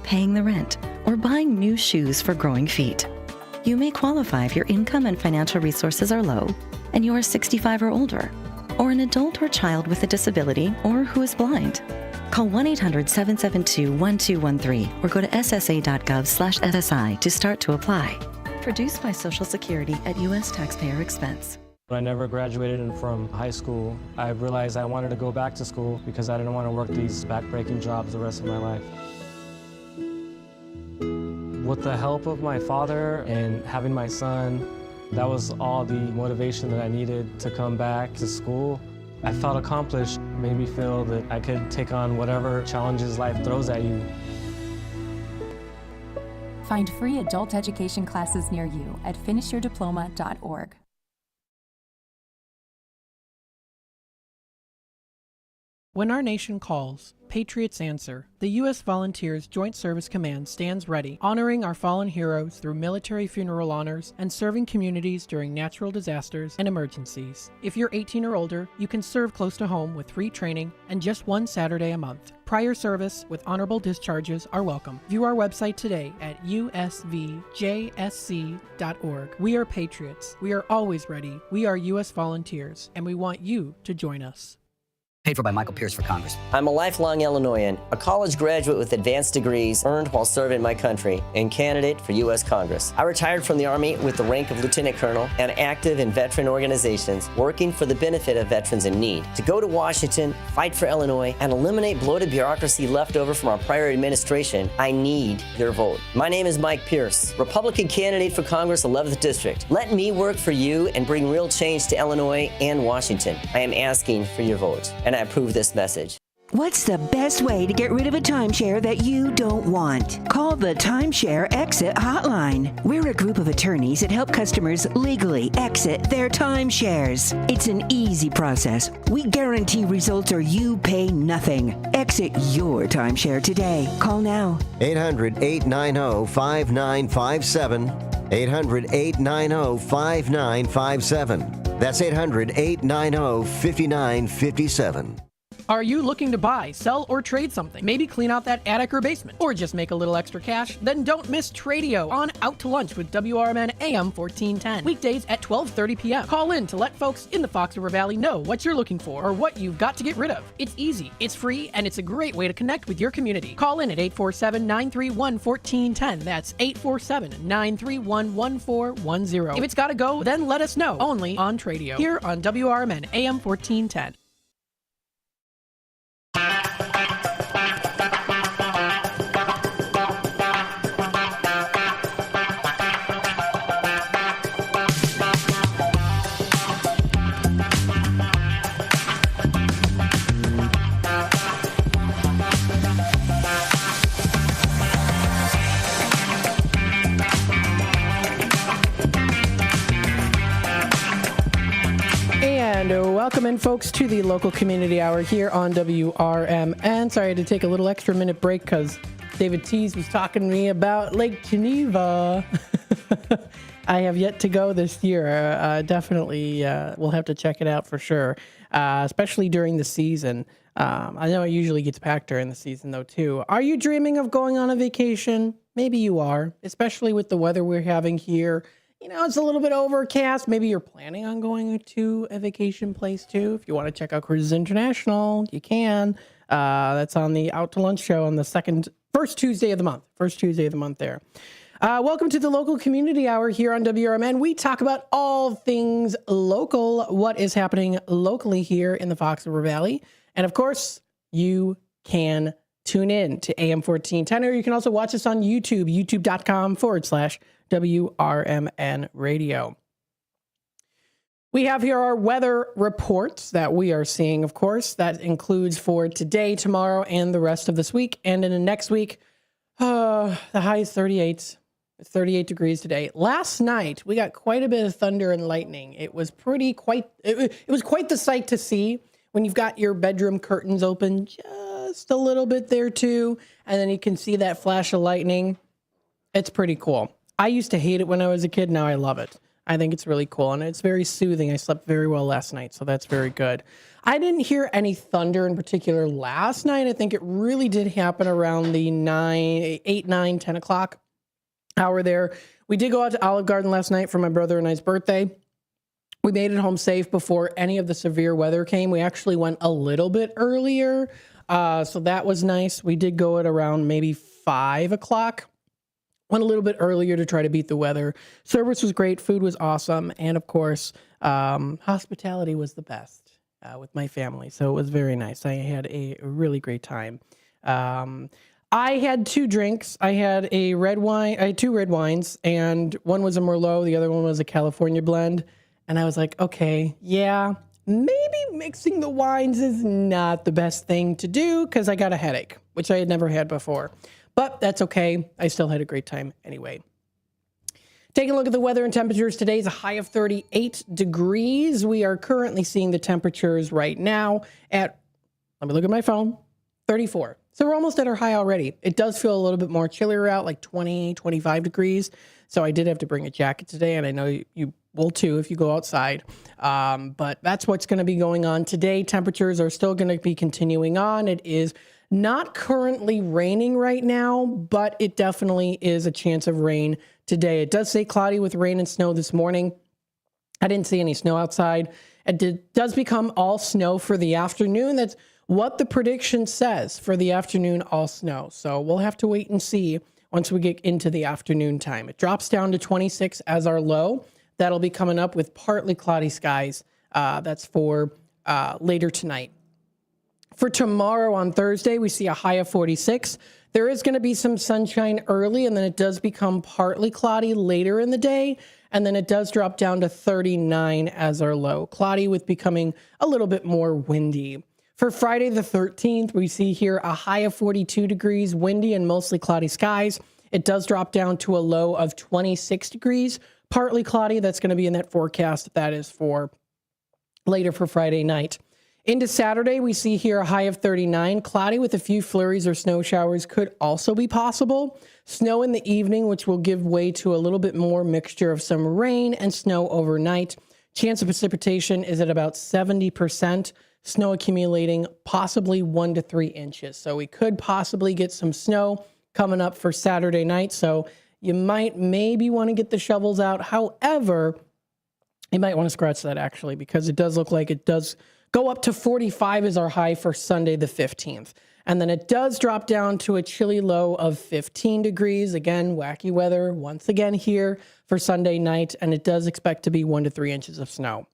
paying the rent, or buying new shoes for growing feet. You may qualify if your income and financial resources are low and you are 65 or older, or an adult or child with a disability or who is blind. Call 1-800-772-1213 or go to ssa.gov/SSI to start to apply. Produced by Social Security at U.S. taxpayer expense. When I never graduated from high school, I realized I wanted to go back to school because I didn't want to work these back-breaking jobs the rest of my life. With the help of my father and having my son, that was all the motivation that I needed to come back to school. I felt accomplished, made me feel that I could take on whatever challenges life throws at you. Find free adult education classes near you at finishyourdiploma.org. When our nation calls, patriots answer. The U.S. Volunteers Joint Service Command stands ready, honoring our fallen heroes through military funeral honors and serving communities during natural disasters and emergencies. If you're 18 or older, you can serve close to home with free training and just one Saturday a month. Prior service with honorable discharges are welcome. View our website today at usvjsc.org. We are patriots. We are always ready. We are U.S. Volunteers, and we want you to join us. Paid for by Michael Pierce for Congress. I'm a lifelong Illinoisan, a college graduate with advanced degrees earned while serving my country, and candidate for U.S. Congress. I retired from the Army with the rank of Lieutenant Colonel and active in veteran organizations working for the benefit of veterans in need. To go to Washington, fight for Illinois, and eliminate bloated bureaucracy left over from our prior administration, I need your vote. My name is Mike Pierce, Republican candidate for Congress 11th District. Let me work for you and bring real change to Illinois and Washington. I am asking for your vote, and I approve this message. What's the best way to get rid of a timeshare that you don't want? Call the Timeshare Exit Hotline. We're a group of attorneys that help customers legally exit their timeshares. It's an easy process. We guarantee results or you pay nothing. Exit your timeshare today. Call now. 800-890-5957. 800-890-5957. That's 800-890-5957. Are you looking to buy, sell, or trade something? Maybe clean out that attic or basement, or just make a little extra cash? Then don't miss Tradio on Out to Lunch with WRMN AM 1410. Weekdays at 12:30 p.m. Call in to let folks in the Fox River Valley know what you're looking for or what you've got to get rid of. It's easy, it's free, and it's a great way to connect with your community. Call in at 847-931-1410. That's 847-931-1410. If it's got to go, then let us know. Only on Tradio, here on WRMN AM 1410. Welcome in, folks, to the local community hour here on WRMN. Sorry, I had to take a little extra minute break because David Tease was talking to me about Lake Geneva. I have yet to go this year. Definitely, we'll have to check it out for sure, especially during the season. I know it usually gets packed during the season, though, too. Are you dreaming of going on a vacation? Maybe you are, especially with the weather we're having here. You know, it's a little bit overcast. Maybe you're planning on going to a vacation place, too. If you want to check out Cruises International, you can. That's on the Out to Lunch show on the first Tuesday of the month. First Tuesday of the month there. Welcome to the local community hour here on WRMN. We talk about all things local, what is happening locally here in the Fox River Valley. And, of course, you can tune in to AM 1410, or you can also watch us on YouTube, youtube.com/WRMN radio. We have here our weather reports that we are seeing, of course. That includes for today, tomorrow, and the rest of this week. And in the next week, the high is 38. It's 38 degrees today. Last night, we got quite a bit of thunder and lightning. It was quite the sight to see when you've got your bedroom curtains open just a little bit there too, and then you can see that flash of lightning. It's pretty cool. I used to hate it when I was a kid. Now I love it. I think it's really cool, and it's very soothing. I slept very well last night, so that's very good. I didn't hear any thunder in particular last night. I think it really did happen around the 8, 9, 10 o'clock hour there. We did go out to Olive Garden last night for my brother and I's birthday. We made it home safe before any of the severe weather came. We actually went a little bit earlier, so that was nice. We did go at around maybe 5 o'clock. Went a little bit earlier to try to beat the weather. Service was great. Food was awesome. And of course, hospitality was the best with my family. So it was very nice. I had a really great time. I had 2 drinks. I had a red wine. I had 2 red wines, and one was a Merlot. The other one was a California blend. And I was like, okay, yeah, maybe mixing the wines is not the best thing to do because I got a headache, which I had never had before. But that's okay. I still had a great time anyway. Taking a look at the weather and temperatures, today is a high of 38 degrees. We are currently seeing the temperatures right now at, let me look at my phone, 34. So we're almost at our high already. It does feel a little bit more chillier out, like 20, 25 degrees. So I did have to bring a jacket today, and I know you will too if you go outside. But that's what's going to be going on today. Temperatures are still going to be continuing on. It is not currently raining right now, but it definitely is a chance of rain today. It does say cloudy with rain and snow this morning. I didn't see any snow outside. It does become all snow for the afternoon. That's what the prediction says for the afternoon, all snow. So we'll have to wait and see once we get into the afternoon time. It drops down to 26 as our low. That'll be coming up with partly cloudy skies. That's for later tonight. For tomorrow on Thursday, we see a high of 46. There is going to be some sunshine early, and then it does become partly cloudy later in the day, and then it does drop down to 39 as our low. Cloudy with becoming a little bit more windy. For Friday the 13th, we see here a high of 42 degrees, windy and mostly cloudy skies. It does drop down to a low of 26 degrees, partly cloudy. That's going to be in that forecast. That is for later for Friday night. Into Saturday, we see here a high of 39. Cloudy with a few flurries or snow showers could also be possible. Snow in the evening, which will give way to a little bit more mixture of some rain and snow overnight. Chance of precipitation is at about 70%. Snow accumulating possibly 1 to 3 inches. So we could possibly get some snow coming up for Saturday night. So you might maybe want to get the shovels out. However, you might want to scratch that actually, because it does look like it does go up to 45 as our high for Sunday the 15th. And then it does drop down to a chilly low of 15 degrees. Again, wacky weather once again here for Sunday night. And it does expect to be 1 to 3 inches of snow.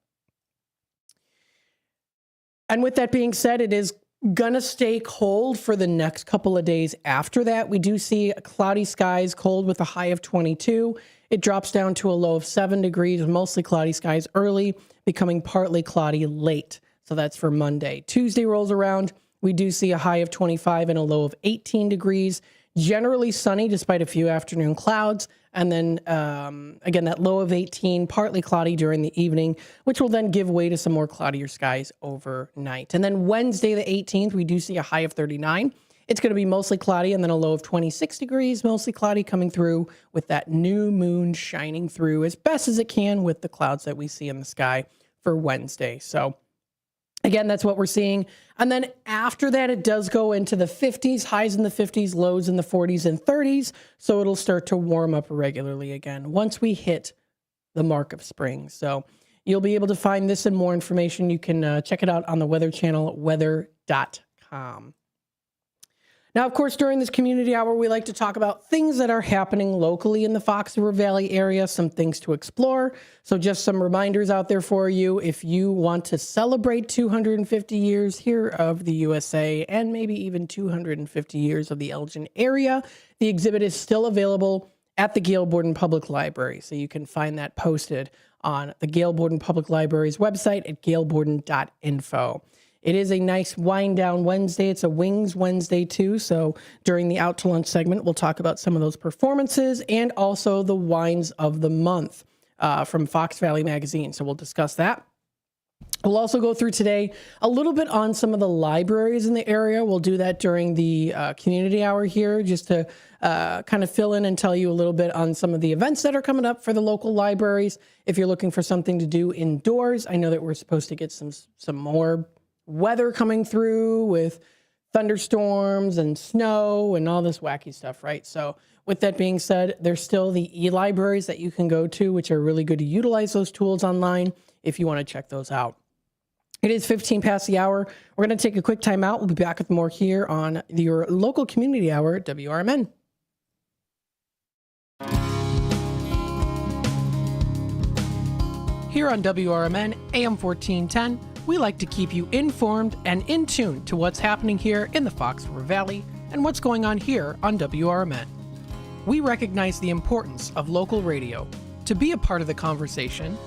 And with that being said, it is going to stay cold for the next couple of days after that. We do see cloudy skies, cold with a high of 22. It drops down to a low of 7 degrees, mostly cloudy skies early, becoming partly cloudy late. So that's for Monday. Tuesday rolls around. We do see a high of 25 and a low of 18 degrees. Generally sunny despite a few afternoon clouds. And then, again, that low of 18, partly cloudy during the evening, which will then give way to some more cloudier skies overnight. And then Wednesday, the 18th, we do see a high of 39. It's going to be mostly cloudy and then a low of 26 degrees, mostly cloudy coming through with that new moon shining through as best as it can with the clouds that we see in the sky for Wednesday. So again, that's what we're seeing. And then after that, it does go into the 50s, highs in the 50s, lows in the 40s and 30s. So it'll start to warm up regularly again once we hit the mark of spring. So you'll be able to find this and more information. You can check it out on the Weather Channel, weather.com. Now, of course, during this community hour, we like to talk about things that are happening locally in the Fox River Valley area, some things to explore. So just some reminders out there for you. If you want to celebrate 250 years here of the USA and maybe even 250 years of the Elgin area, the exhibit is still available at the Gail Borden Public Library. So you can find that posted on the Gail Borden Public Library's website at gailborden.info. It is a nice wind down Wednesday. It's a Wings Wednesday too. So during the Out to Lunch segment, we'll talk about some of those performances and also the wines of the month from Fox Valley Magazine. So we'll discuss that. We'll also go through today a little bit on some of the libraries in the area. We'll do that during the community hour here, just to kind of fill in and tell you a little bit on some of the events that are coming up for the local libraries. If you're looking for something to do indoors, I know that we're supposed to get some more weather coming through with thunderstorms and snow and all this wacky stuff, right? So with that being said, there's still the e-libraries that you can go to, which are really good to utilize those tools online if you want to check those out. It is 15 past the hour. We're going to take a quick time out. We'll be back with more here on your local community hour at WRMN. Here on WRMN AM 1410, we like to keep you informed and in tune to what's happening here in the Fox River Valley and what's going on here on WRMN. We recognize the importance of local radio to be a part of the conversation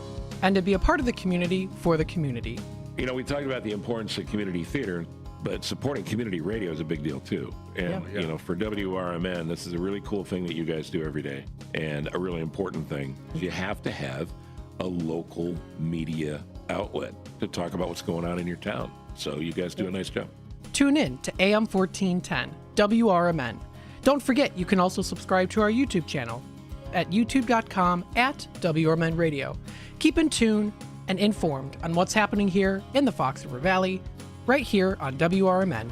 and to be a part of the community for the community. You know, we talked about the importance of community theater, but supporting community radio is a big deal too. And, you know, for WRMN, this is a really cool thing that you guys do every day, and a really important thing. You have to have a local media outlet to talk about what's going on in your town. So you guys do a nice job. Tune in to AM 1410, WRMN. Don't forget, you can also subscribe to our YouTube channel at youtube.com/WRMN Radio. Keep in tune and informed on what's happening here in the Fox River Valley, right here on WRMN.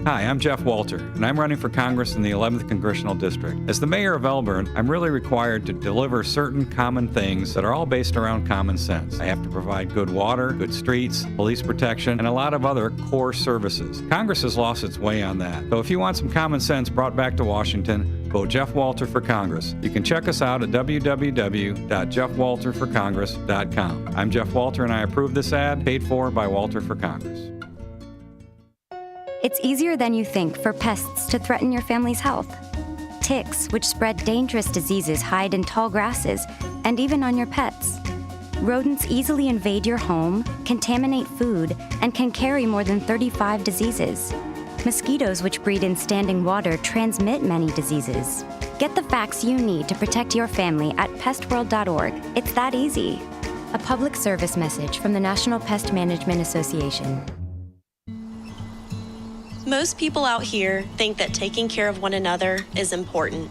Hi, I'm Jeff Walter, and I'm running for Congress in the 11th Congressional District. As the mayor of Elgin, I'm really required to deliver certain common things that are all based around common sense. I have to provide good water, good streets, police protection, and a lot of other core services. Congress has lost its way on that. So if you want some common sense brought back to Washington, vote Jeff Walter for Congress. You can check us out at www.jeffwalterforcongress.com. I'm Jeff Walter, and I approve this ad, paid for by Walter for Congress. It's easier than you think for pests to threaten your family's health. Ticks, which spread dangerous diseases, hide in tall grasses and even on your pets. Rodents easily invade your home, contaminate food, and can carry more than 35 diseases. Mosquitoes, which breed in standing water, transmit many diseases. Get the facts you need to protect your family at pestworld.org. It's that easy. A public service message from the National Pest Management Association. Most people out here think that taking care of one another is important.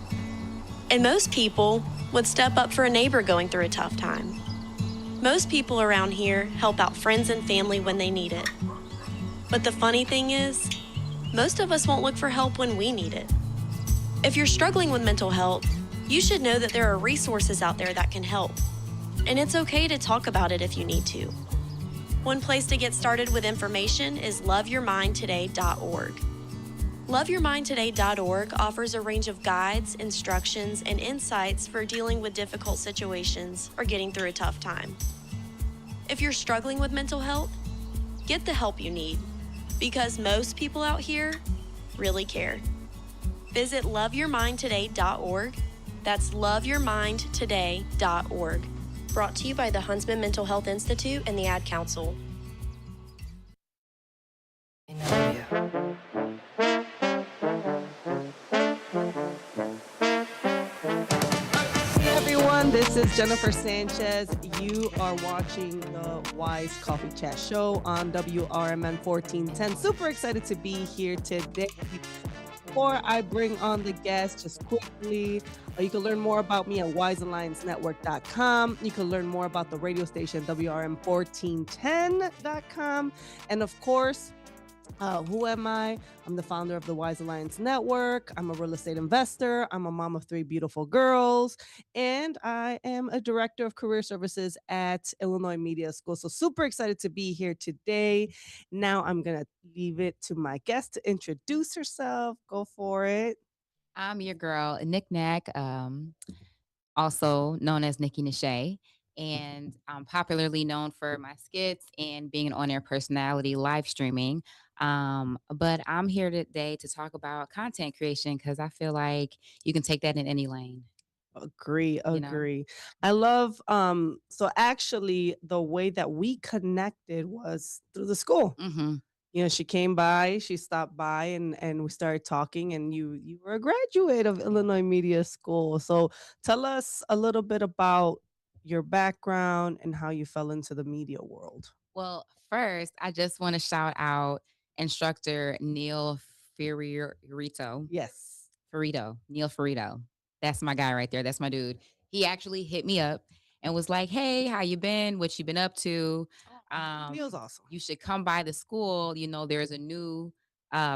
And most people would step up for a neighbor going through a tough time. Most people around here help out friends and family when they need it. But the funny thing is, most of us won't look for help when we need it. If you're struggling with mental health, you should know that there are resources out there that can help. And it's okay to talk about it if you need to. One place to get started with information is loveyourmindtoday.org. Loveyourmindtoday.org offers a range of guides, instructions, and insights for dealing with difficult situations or getting through a tough time. If you're struggling with mental health, get the help you need, because most people out here really care. Visit loveyourmindtoday.org. That's loveyourmindtoday.org. Brought to you by the Huntsman Mental Health Institute and the Ad Council. Hey everyone, this is Jennifer Sanchez. You are watching the Wise Coffee Chat Show on WRMN 1410. Super excited to be here today. Before I bring on the guest, just quickly, you can learn more about me at wisealliancenetwork.com. You can learn more about the radio station, WRM1410.com. And of course, who am I? I'm the founder of the Wise Alliance Network. I'm a real estate investor. I'm a mom of 3 beautiful girls. And I am a director of career services at Illinois Media School. So super excited to be here today. Now I'm going to leave it to my guest to introduce herself. Go for it. I'm your girl, Nick Nack, also known as Nikki Nashay. And I'm popularly known for my skits and being an on-air personality, live streaming. But I'm here today to talk about content creation because I feel like you can take that in any lane. Agree. You know? I love, so actually the way that we connected was through the school. Mm-hmm. She came by, she stopped by, and we started talking, and you were a graduate of Illinois Media School. So tell us a little bit about your background and how you fell into the media world. Well, first, I just want to shout out instructor Neil Fiorito. Yes. Neil Ferrito. That's my guy right there. That's my dude. He actually hit me up and was like, "Hey, how you been? What you been up to? Neil's awesome. You should come by the school. There's a new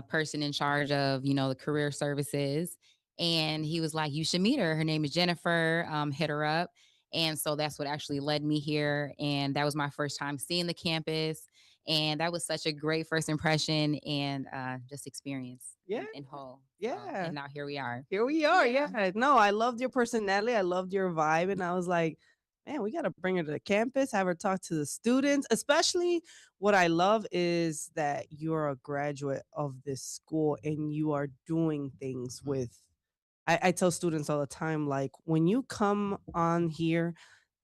person in charge of, the career services." And he was like, "You should meet her. Her name is Jennifer. Hit her up." And so that's what actually led me here. And that was my first time seeing the campus. And that was such a great first impression and just experience Yeah. in whole. Yeah. And now here we are. Here we are. Yeah. No, I loved your personality. I loved your vibe. And I was like, man, we got to bring her to the campus, have her talk to the students. Especially what I love is that you're a graduate of this school and you are doing things with. I tell students all the time, like, when you come on here,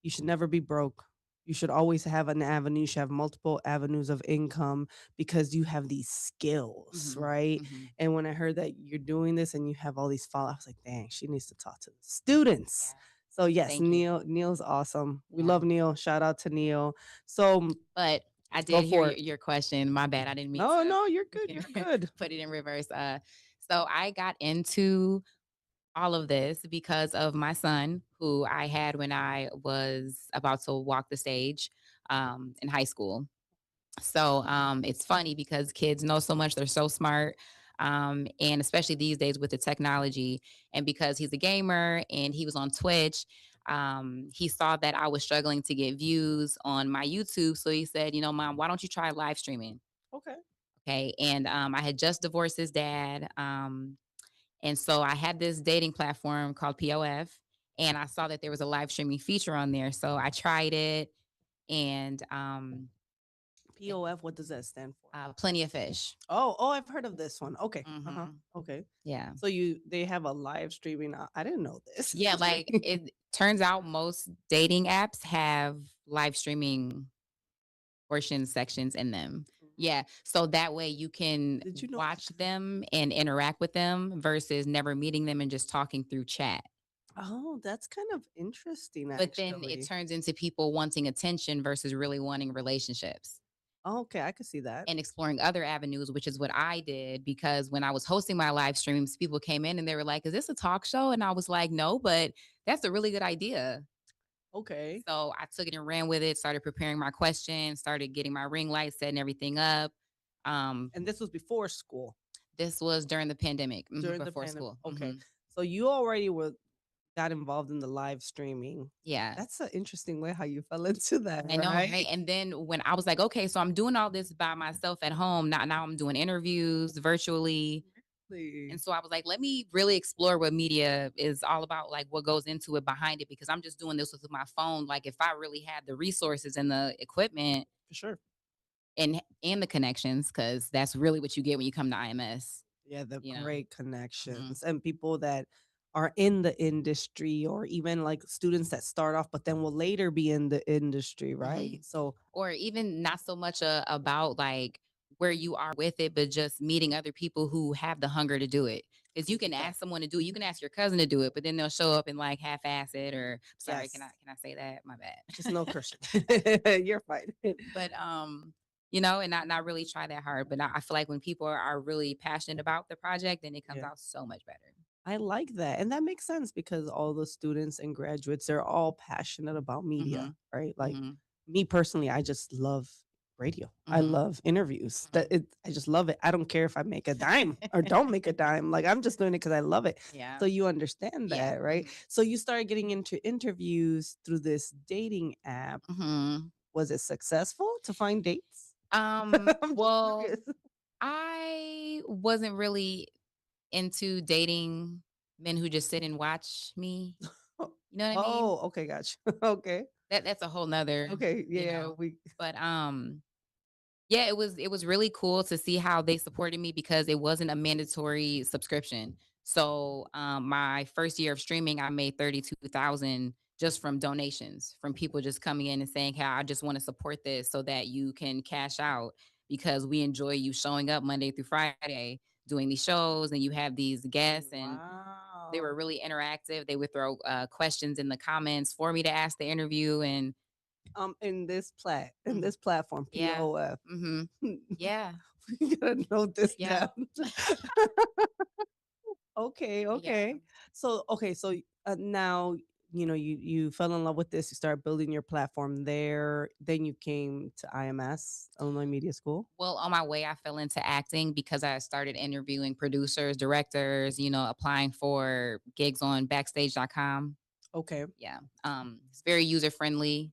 you should never be broke. You should always have an avenue. You should have multiple avenues of income because you have these skills, right? And when I heard that you're doing this and you have all these follow, I was like, dang, she needs to talk to the students. So yes, Thank you. Neil's awesome. We love Neil. Shout out to Neil. So, But I go did hear for it. your question. My bad. I didn't mean No, to no, you're good. You're good. put it in reverse. So I got into all of this because of my son, who I had when I was about to walk the stage in high school. So it's funny because kids know so much, they're so smart. And especially these days with the technology. And because he's a gamer and he was on Twitch, he saw that I was struggling to get views on my YouTube. So he said, Mom, why don't you try live streaming? Okay. Okay. And I had just divorced his dad. And so I had this dating platform called POF, and I saw that there was a live streaming feature on there. So I tried it, and POF, what does that stand for? Plenty of Fish. Oh, I've heard of this one. Okay. Okay. Yeah. So they have a live streaming. I didn't know this. Yeah, like it turns out most dating apps have live streaming portions, sections in them. Yeah. So that way you can watch them and interact with them versus never meeting them and just talking through chat. Oh, that's kind of interesting, But then it turns into people wanting attention versus really wanting relationships. Oh, okay, I could see that. And exploring other avenues, which is what I did, because when I was hosting my live streams, people came in and they were like, "Is this a talk show?" And I was like, "No, but that's a really good idea." Okay. So I took it and ran with it, started preparing my questions, started getting my ring light, setting everything up. And this was before school. This was during the pandemic, During before the school. Okay. So you already got involved in the live streaming. Yeah. That's an interesting way how you fell into that. I know, right? right? And then when I was like, okay, so I'm doing all this by myself at home. Now I'm doing interviews virtually. And so I was like, let me really explore what media is all about, like what goes into it behind it, because I'm just doing this with my phone. Like if I really had the resources and the equipment For sure. and the connections, because that's really what you get when you come to IMS. Yeah, the You know? great connections and people that are in the industry, or even like students that start off but then will later be in the industry, right? So, Or even not so much about like where you are with it, but just meeting other people who have the hunger to do it. Because you can ask someone to do it, you can ask your cousin to do it, but then they'll show up and like half-ass it. Or sorry, Yes. can I say that? My bad. just no cursing. You're fine. But and not really try that hard. But I feel like when people are really passionate about the project, then it comes Yeah. out so much better. I like that. And that makes sense because all the students and graduates, they're all passionate about media, right? Like me personally, I just love radio. I love interviews. I just love it. I don't care if I make a dime or don't make a dime. Like I'm just doing it because I love it. Yeah. So you understand that, Yeah. right? So you started getting into interviews through this dating app. Was it successful to find dates? Well, curious. I wasn't really into dating men who just sit and watch me. You know what I mean? Oh, okay, gotcha. Okay. That's a whole nother. Okay. you Yeah. know, But yeah, it was really cool to see how they supported me because it wasn't a mandatory subscription. So my first year of streaming, I made 32,000 just from donations from people just coming in and saying, "Hey, I just want to support this so that you can cash out." because we enjoy you showing up Monday through Friday doing these shows, and you have these guests, and they were really interactive. They would throw questions in the comments for me to ask the interview, and in this platform, yeah, POF. yeah, We gotta note this yeah, down. Okay, yeah. okay. So now you fell in love with this. You started building your platform there. Then you came to IMS, Illinois Media School. Well, on my way, I fell into acting because I started interviewing producers, directors, applying for gigs on backstage.com. Okay. Yeah. It's very user friendly.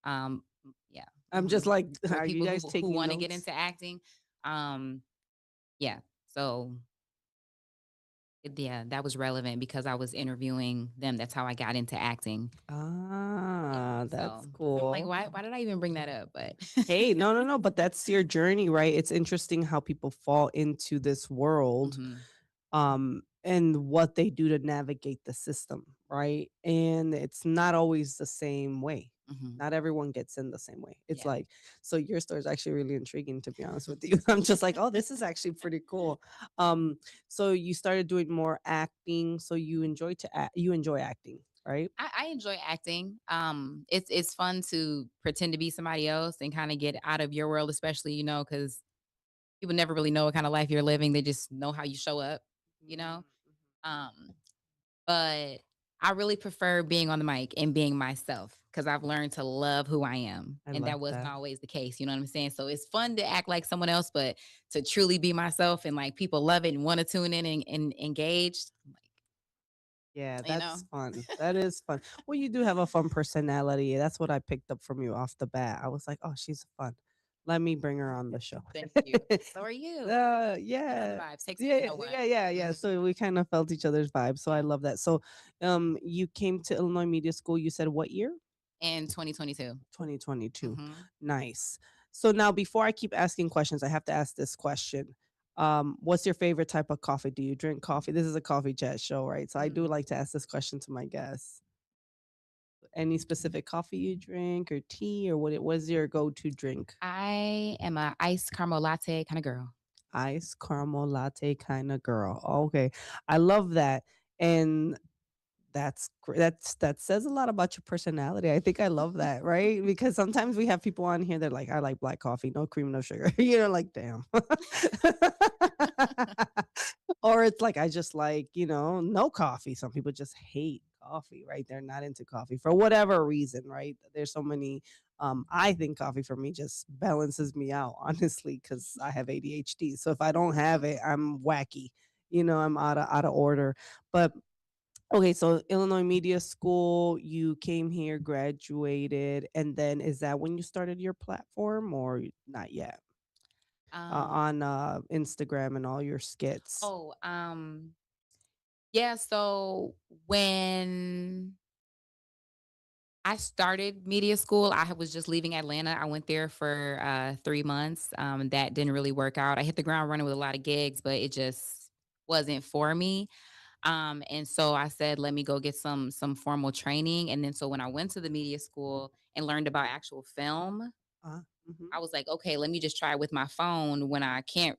Yeah. I'm just like, For are you people guys who taking want to get notes? into acting. Yeah. So yeah, that was relevant because I was interviewing them. That's how I got into acting. Ah, that's So I'm like, cool. why did I even bring that up? But Hey, no, but that's your journey, right? It's interesting how people fall into this world, Mhm. and what they do to navigate the system, right? And it's not always the same way. Mhm. Not everyone gets in the same way. It's Yeah. like, so your story is actually really intriguing, to be honest with you. I'm just like, oh, this is actually pretty cool. So you started doing more acting. So you enjoy acting, right? I enjoy acting. It's fun to pretend to be somebody else and kind of get out of your world, especially, because people never really know what kind of life you're living. They just know how you show up, you know? Um, but I really prefer being on the mic and being myself because I've learned to love who I am. I And that like wasn't that. always the case. You know what I'm saying? So it's fun to act like someone else, but to truly be myself and like people love it and want to tune in and engage, Yeah, you know? that's fun. That is fun. Well, you do have a fun personality. That's what I picked up from you off the bat. I was like, oh, she's fun. Let me bring her on the show. Thank you. So are you. You know the Yeah. vibes. Takes me to Yeah, know one. yeah. Mhm. So we kind of felt each other's vibes. So I Yeah. love that. So you came to Illinois Media School, you said what year? In 2022. 2022. Hmm. Nice. So now before I keep asking questions, I have to ask this question. What's your favorite type of coffee? Do you drink coffee? This is a coffee chat show, right? So I do like to ask this question to my guests. Any specific coffee you drink or tea, or what is your go-to drink? I am a iced caramel latte kind of girl. Ice caramel latte kind of girl. Okay. I love that. And that's great. That says a lot about your personality. I think I love that, right? Because sometimes we have people on here that are like, I like black coffee, no cream, no sugar. Like, damn. Or it's like, I just like, no coffee. Some people just hate coffee, right? They're not into coffee for whatever reason, right? There's so many. I think coffee for me just balances me out, honestly, because I have ADHD. So if I don't have it, I'm wacky. I'm out of order. But okay, so Illinois Media School, you came here, graduated, and then is that when you started your platform or not yet? Um, On Instagram and all your skits. oh, yeah. So when I started media school, I was just leaving Atlanta. I went there for 3 months. That didn't really work out. I hit the ground running with a lot of gigs, but it just wasn't for me. And so I said, let me go get some formal training. And then so when I went to the media school and learned about actual film, Uh, mhm. I was like, okay, let me just try it with my phone when I can't,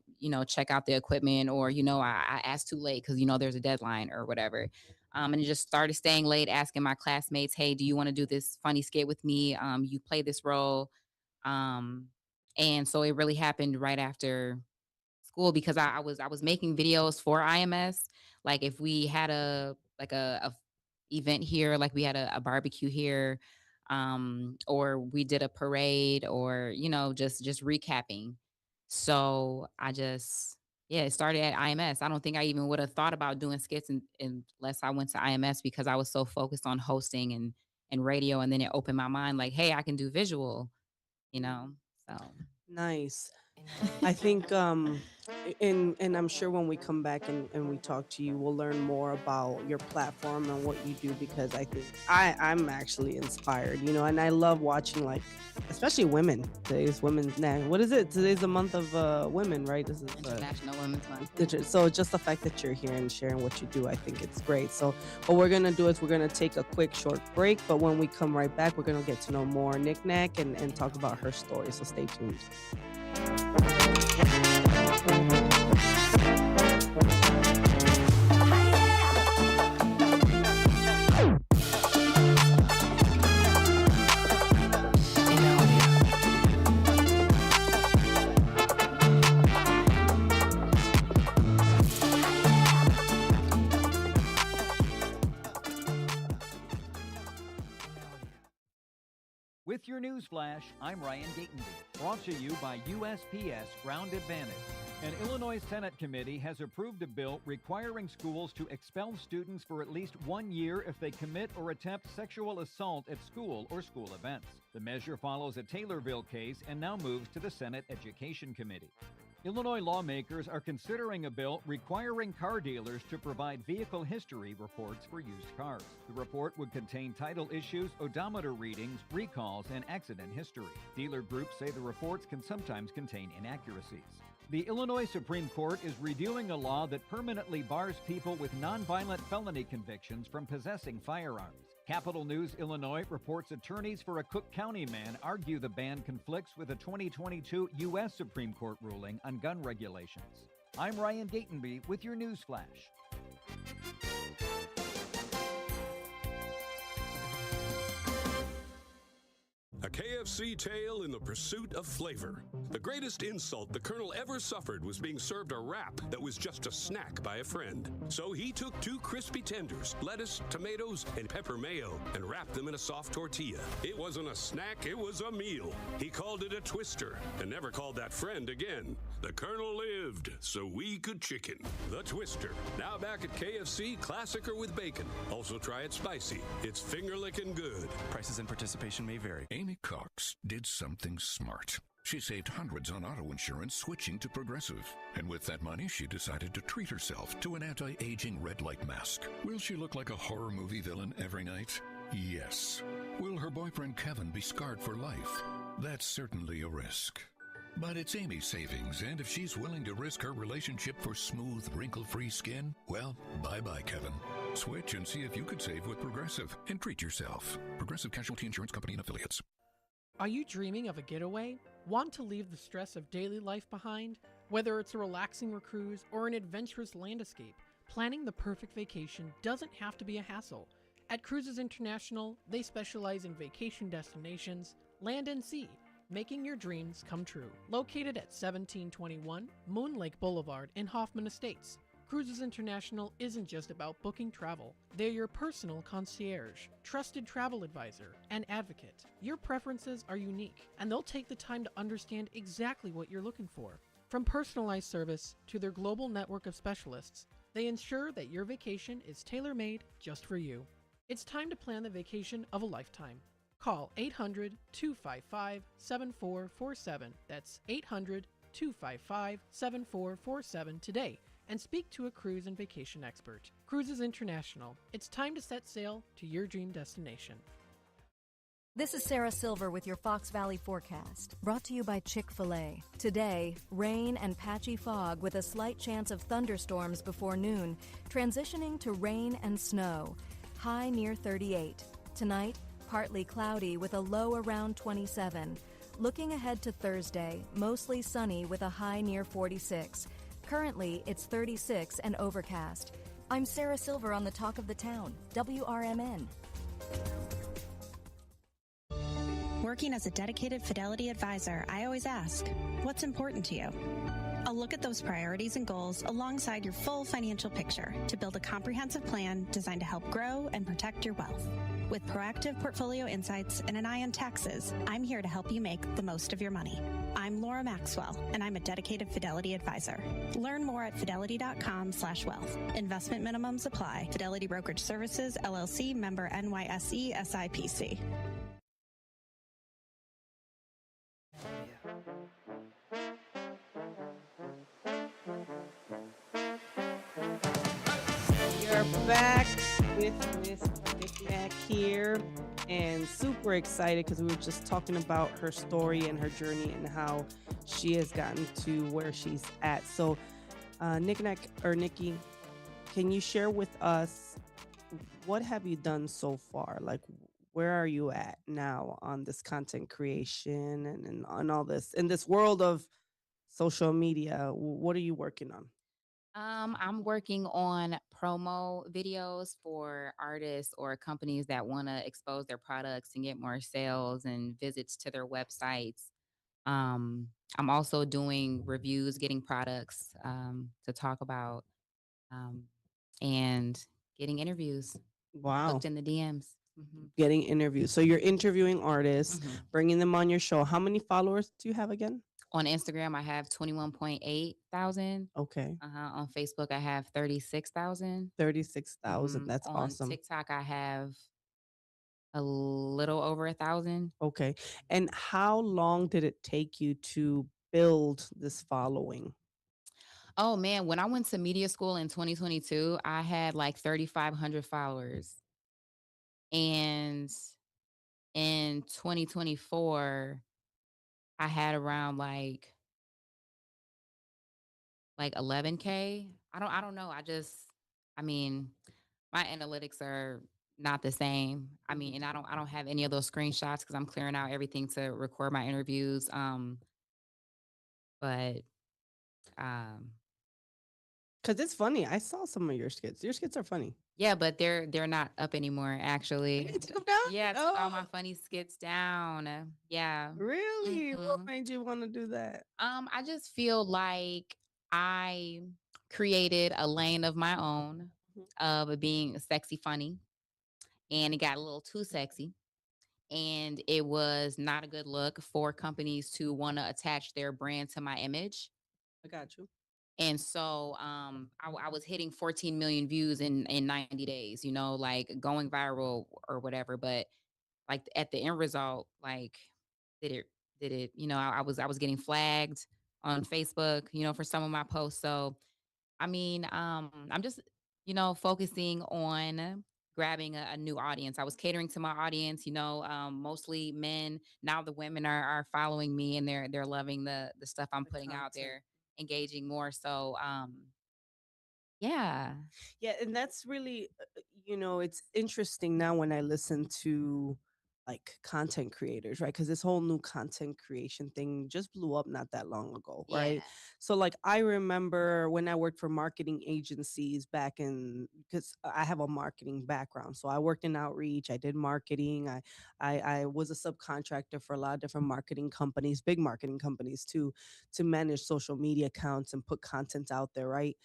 check out the equipment or, I asked too late because, there's a deadline or whatever. And just started staying late, asking my classmates, hey, do you want to do this funny skit with me? You play this role. Um, and so it really happened right after school because I was making videos for IMS. Like if we had a event here, like we had a barbecue here, or we did a parade, or just recapping. So I just yeah, it started at IMS. I don't think I even would have thought about doing skits unless I went to IMS because I was so focused on hosting and radio, and then it opened my mind like, hey, I can do visual, you know. So Nice. I think and I'm sure when we come back and we talk to you, we'll learn more about your platform and what you do because I think I'm actually inspired, and I love watching like especially women. Today's women's now. What is it? Today's a month of women, right? This is International Women's Month. so just the fact that you're here and sharing what you do, I think it's great. So what we're gonna do is we're gonna take a quick short break, but when we come right back, we're gonna get to know more Knick-Knack and talk about her story. So stay tuned. With your news flash, I'm Ryan Gatenby, brought to you by USPS Ground Advantage. An Illinois Senate committee has approved a bill requiring schools to expel students for at least 1 year if they commit or attempt sexual assault at school or school events. The measure follows a Taylorville case and now moves to the Senate Education Committee. Illinois lawmakers are considering a bill requiring car dealers to provide vehicle history reports for used cars. The report would contain title issues, odometer readings, recalls, and accident history. Dealer groups say the reports can sometimes contain inaccuracies. The Illinois Supreme Court is reviewing a law that permanently bars people with nonviolent felony convictions from possessing firearms. Capital News Illinois reports attorneys for a Cook County man argue the ban conflicts with a 2022 U.S. Supreme Court ruling on gun regulations. I'm Ryan Gatenby with your news flash. A KFC tale in the pursuit of flavor. The greatest insult the Colonel ever suffered was being served a wrap that was just a snack by a friend. So he took 2 crispy tenders, lettuce, tomatoes, and pepper mayo, and wrapped them in a soft tortilla. It wasn't a snack, it was a meal. He called it a twister, and never called that friend again. The Colonel lived, so we could chicken. The Twister, now back at KFC, classic or with bacon. Also try it spicy. It's finger-licking good. Prices and participation may vary. Amy Cox did something smart. She saved hundreds on auto insurance switching to Progressive. And with that money, she decided to treat herself to an anti-aging red light mask. Will she look like a horror movie villain every night? Yes. Will her boyfriend Kevin be scarred for life? That's certainly a risk. But it's Amy's savings, and if she's willing to risk her relationship for smooth, wrinkle-free skin, well, bye-bye, Kevin. Switch and see if you could save with Progressive and treat yourself. Progressive Casualty Insurance Company and Affiliates. Are you dreaming of a getaway? Want to leave the stress of daily life behind? Whether it's a relaxing cruise or an adventurous land escape, planning the perfect vacation doesn't have to be a hassle. At Cruises International, they specialize in vacation destinations, land and sea, making your dreams come true. Located at 1721 Moon Lake Boulevard in Hoffman Estates, Cruises International isn't just about booking travel. They're your personal concierge, trusted travel advisor, and advocate. Your preferences are unique, and they'll take the time to understand exactly what you're looking for. From personalized service to their global network of specialists, they ensure that your vacation is tailor-made just for you. It's time to plan the vacation of a lifetime. Call 800-255-7447. That's 800-255-7447 today and speak to a cruise and vacation expert. Cruises International. It's time to set sail to your dream destination. This is Sarah Silver with your Fox Valley forecast, brought to you by Chick-fil-A. Today, rain and patchy fog with a slight chance of thunderstorms before noon, transitioning to rain and snow. High near 38. Tonight, partly cloudy with a low around 27. Looking ahead to Thursday, mostly sunny with a high near 46. Currently, it's 36 and overcast. I'm Sarah Silver on the Talk of the Town, WRMN. Working as a dedicated Fidelity advisor, I always ask, what's important to you? I'll look at those priorities and goals alongside your full financial picture to build a comprehensive plan designed to help grow and protect your wealth. With proactive portfolio insights and an eye on taxes, I'm here to help you make the most of your money. I'm Laura Maxwell, and I'm a dedicated Fidelity advisor. Learn more at fidelity.com/wealth. Investment minimums apply. Fidelity Brokerage Services, LLC, member NYSE, SIPC. We're back with Miss Knick-Knack here, and super excited because we were just talking about her story and her journey and how she has gotten to where she's at. So, Knick-Knack or Nikki, can you share with us what have you done so far? Like, where are you at now on this content creation and on all this in this world of social media? What are you working on? I'm working on promo videos for artists or companies that want to expose their products and get more sales and visits to their websites. Um, I'm also doing reviews, getting products to talk about, um, and getting interviews Wow. booked in the DMs. Hmm. Getting interviews. So you're interviewing artists, Hmm. bringing them on your show. How many followers do you have again? On Instagram, I have 21.8 thousand. Okay. On Facebook, I have 36,000. 36,000. That's On awesome. TikTok, I have a little over 1,000. Okay. And how long did it take you to build this following? Oh man, when I went to media school in 2022, I had like 3,500 followers. And in 2024, I had around like 11K. I don't know. I mean, my analytics are not the same. I mean, and I don't have any of those screenshots because I'm clearing out everything to record my interviews. But um Because it's funny. I saw some of your skits. Your skits are funny. yeah, but they're not up anymore, actually. You took them down? Yeah, I took all my Oh, funny skits down. Yeah. really? What Mhm. made you want to do that? I just feel like I created a lane of my own Mhm. of being sexy funny, and it got a little too sexy. And it was not a good look for companies to want to attach their brand to my image. I got you. And so I was hitting 14 million views in 90 days, like going viral or whatever. But like at the end result, like did it I was getting flagged on Facebook, for some of my posts. So I mean, I'm just, focusing on grabbing a new audience. I was catering to my audience, mostly men. Now the women are following me and they're loving the stuff I'm The putting out content. there, engaging more. So yeah. Yeah, and that's really, it's interesting now when I listen to like content creators, right? Because this whole new content creation thing just blew up not that long ago, Yeah. right? So, like, I remember when I worked for marketing agencies back in, because I have a marketing background, so I worked in outreach, I did marketing, I was a subcontractor for a lot of different marketing companies, big marketing companies too, to manage social media accounts and put content out there, right?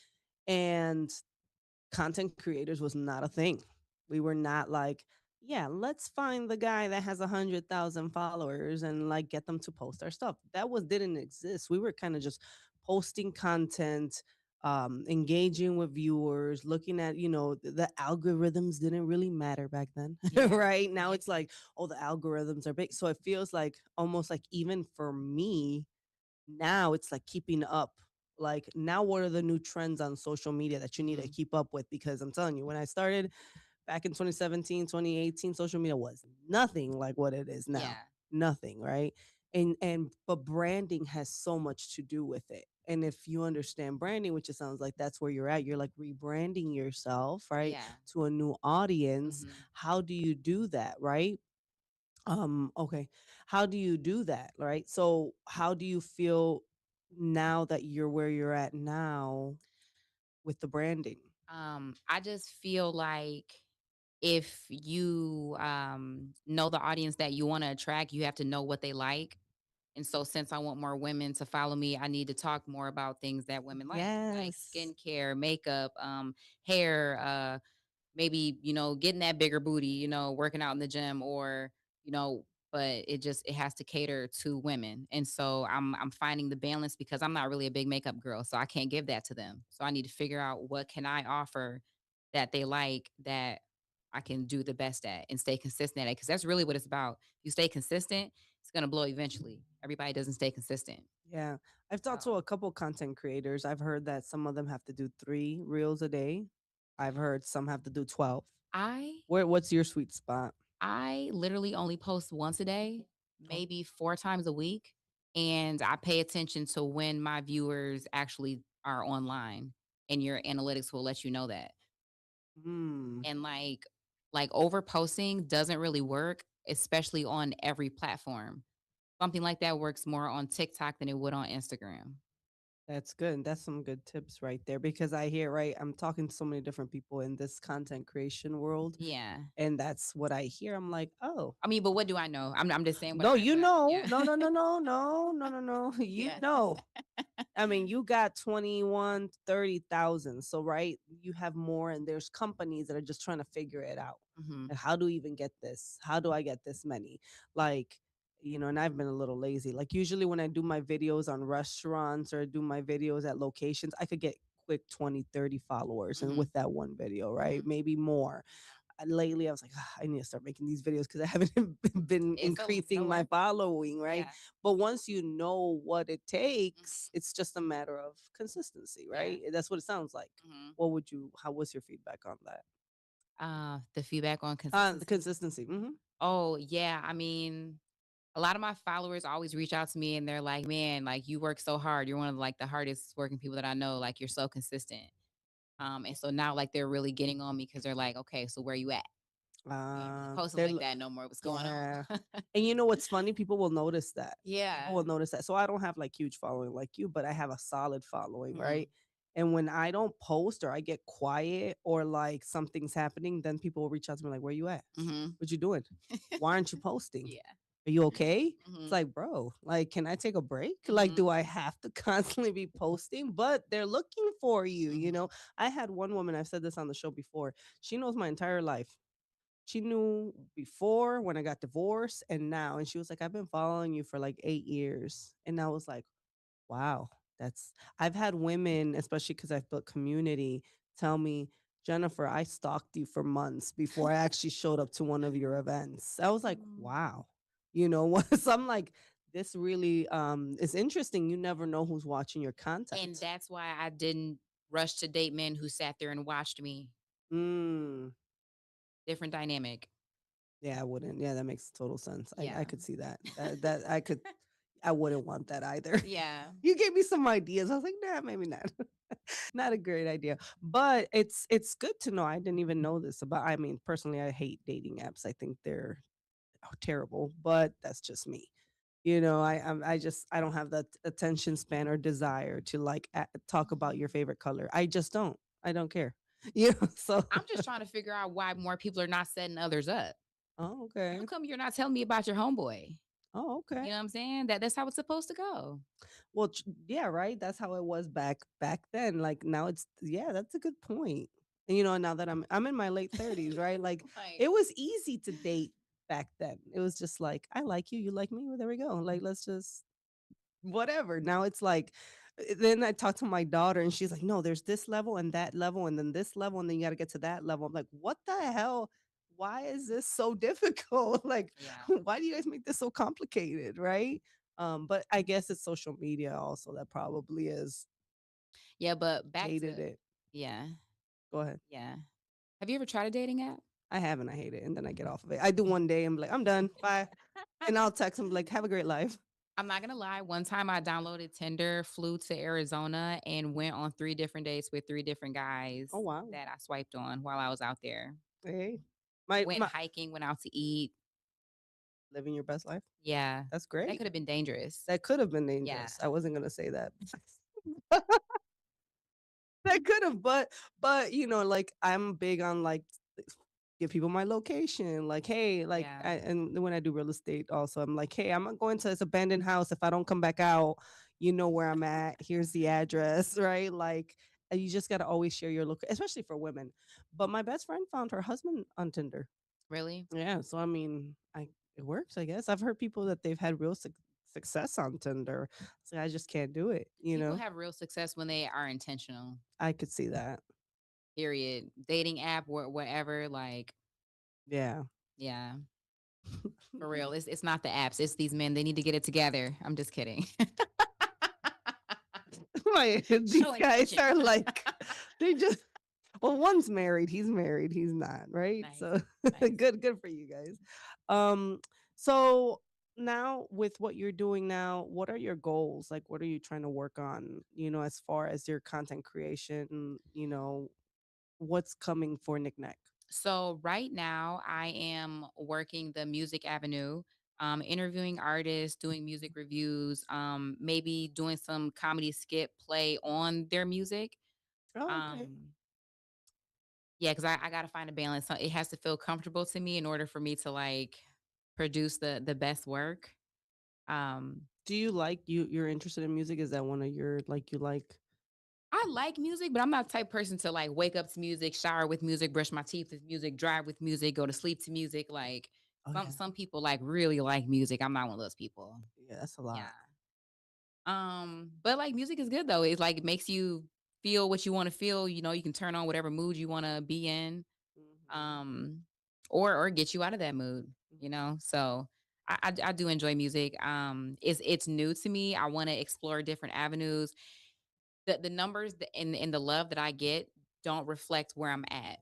And content creators was not a thing. We were not like, yeah, let's find the guy that has 100,000 followers and like get them to post our stuff. That was didn't exist. We were kind of just posting content, engaging with viewers, looking at, the algorithms didn't really matter back then, Yeah. right? Now it's like, oh, the algorithms are big. So it feels like almost like even for me, now it's like keeping up. Like now what are the new trends on social media that you need to Mhm. keep up with? Because I'm telling you, when I started back in 2017, 2018, social media was nothing like what it is now. Yeah. Nothing, right? And but branding has so much to do with it. And if you understand branding, which it sounds like that's where you're at, you're like rebranding yourself, right? Yeah. To a new audience. Mhm. How do you do that, right? Okay. How do you do that, right? So how do you feel now that you're where you're at now with the branding? I just feel like if you know the audience that you want to attract, you have to know what they like. And so since I want more women to follow me, I need to talk more about things that women like Yes. skincare, makeup, hair, maybe, getting that bigger booty, working out in the gym or, you know, but it has to cater to women. And so I'm finding the balance because I'm not really a big makeup girl. So I can't give that to them. So I need to figure out what can I offer that they like that I can do the best at and stay consistent at it. Cause that's really what it's about. If you stay consistent, it's gonna blow eventually. Everybody doesn't stay consistent. Yeah. I've talked to So a couple content creators. I've heard that some of them have to do 3 reels a day. I've heard some have to do 12. I What's your sweet spot? I literally only post once a day, Oh. maybe 4 times a week, and I pay attention to when my viewers actually are online, and your analytics will let you know that. Hmm. And like over posting doesn't really work, especially on every platform. Something like that works more on TikTok than it would on Instagram. That's good. That's some good tips right there because I hear, right, I'm talking to so many different people in this content creation world, Yeah. and that's what I hear. I'm like, oh, I mean, but what do I know? I'm just saying no, you know, yeah. no, no, no, no, no, no, no, no, you Yes. know. I mean, you got 21, 30,000. So, right, you have more, and there's companies that are just trying to figure it out. Mhm. Like, how do we even get this? How do I get this many? Like, and I've been a little lazy. Like, usually when I do my videos on restaurants or do my videos at locations, I could get quick 20, 30 followers. And Mhm. with that one video, right? Mhm. Maybe more. Lately, I was like, "Ah, I need to start making these videos because I haven't been It's a increasing my no following, right? Yeah. But once you know what it takes, Mhm. it's just a matter of consistency, Yeah. right? That's what it sounds like. Mhm. How was your feedback on that? The feedback on The consistency. consistency. Oh, yeah. I mean, a lot of my followers always reach out to me and they're like, "Man, like you work so hard. You're one of like the hardest working people that I know. Like you're so consistent." And so now like they're really getting on me because they're like, "Okay, so where you at? You ain't really posting They're like that no more. What's going Yeah. on?" And you know what's funny? People will notice that. People Yeah. will notice that. So I don't have like huge following like you, but I have a solid following, right? Mhm. And when I don't post or I get quiet or like something's happening, then people will reach out to me like, "Where you at? Mhm. What you doing? Why aren't you posting? Yeah. Are you okay?" It's Mhm. like, bro, like, can I take a break? Like, Mhm. do I have to constantly be posting? But they're looking for you, you Mhm. know? I had one woman, I've said this on the show before. She knows my entire life. She knew before when I got divorced and now. And she was like, I've been following you for like 8 years. And I was like, wow, I've had women, especially because I've built community, tell me, Jennifer, I stalked you for months before I actually showed up to one of your events. I was like, Mm. wow, so I'm like, this really is interesting. You never know who's watching your And content. that's why I didn't rush to date men who sat there and watched me. Mm, Different dynamic. yeah, I wouldn't. Yeah, that makes total sense. I Yeah. could see that. I wouldn't want that either. Yeah. You gave me some ideas. I was like, nah, maybe not. Not a great idea. But it's good to know. I didn't even know this about. I mean, personally, I hate dating apps. I think they're terrible. But that's just me. I don't have that attention span or desire to like talk about your favorite color. I just don't. I don't care. So. I'm just trying to figure out why more people are not setting others up. Oh, How okay. come you're not telling me about your homeboy? Oh, okay. You know what I'm saying? That's how it's supposed to go. Well, yeah, right. That's how it was back then. Like now, yeah. That's a good point. And now that I'm in my late 30s, right? Like Like, it was easy to date back then. It was just like I like you, you like me. Well, there we go. Like let's just whatever. Now it's like. Then I talked to my daughter, and she's like, "No, there's this level and that level, and then this level, and then you got to get to that level." I'm like, "What the hell? Why is this so difficult? Like, yeah. why do you guys make this so complicated, right?" But I guess it's social media also that probably is Yeah, but back hated to it. yeah. Go ahead. Yeah. Have you ever tried a dating app? I haven't. I hate it, and then I get off of it. I do one day. I'm like, I'm done. Bye, and I'll text them like, "Have a great life." I'm not gonna lie. One time I downloaded Tinder, flew to Arizona, and went on 3 different dates with 3 different guys Oh wow. that I swiped on while I was out there. Hey, my Went my hiking, went out to eat. living your best life. Yeah. That's That great. could have been dangerous. That could have been Yeah. dangerous. I wasn't gonna say that. That could have, but like I'm big on like give people my location. Like, hey, like, Yeah. and when I do real estate, also, I'm like, hey, I'm not going to this abandoned house. If I don't come back out, you know where I'm at. Here's the address, right? Like, and you just got to always share your location, especially for women. But my best friend found her husband on Tinder. Really? Yeah, so I mean, it works, I guess. I've heard people that they've had real success on Tinder. So I just can't do it. People have real success when they are intentional. I could see that. Period. Dating app or whatever. Like, Yeah. yeah. For real. It's not the apps. It's these men. They need to get it together. I'm just kidding. Like, these Show guys intention. are like, they just, well, one's married, he's married, he's not, right? Nice. So Nice. good for you guys. So now with what you're doing now, what are your goals? Like, what are you trying to work on, as far as your content creation, what's coming for Knick Knack? So right now I am working the music avenue. interviewing artists, doing music reviews, maybe doing some comedy skit play on their music. Oh, okay. Yeah, because I got to find a balance. So it has to feel comfortable to me in order for me to like produce the best work. Um, Do you like you're interested in music? Is that one of your like you like? I like music, but I'm not the type of person to like wake up to music, shower with music, brush my teeth with music, drive with music, go to sleep to music. Like Oh some yeah, some people like really like music. I'm not one of those people. yeah, that's a lot. Yeah. But like music is good though. It's like it makes you feel what you want to feel. You know, you can turn on whatever mood you want to be in. Mhm. Um, or get you out of that mood, you know. So I do enjoy music. It's new to me. I want to explore different avenues. The numbers and the love that I get don't reflect where I'm at.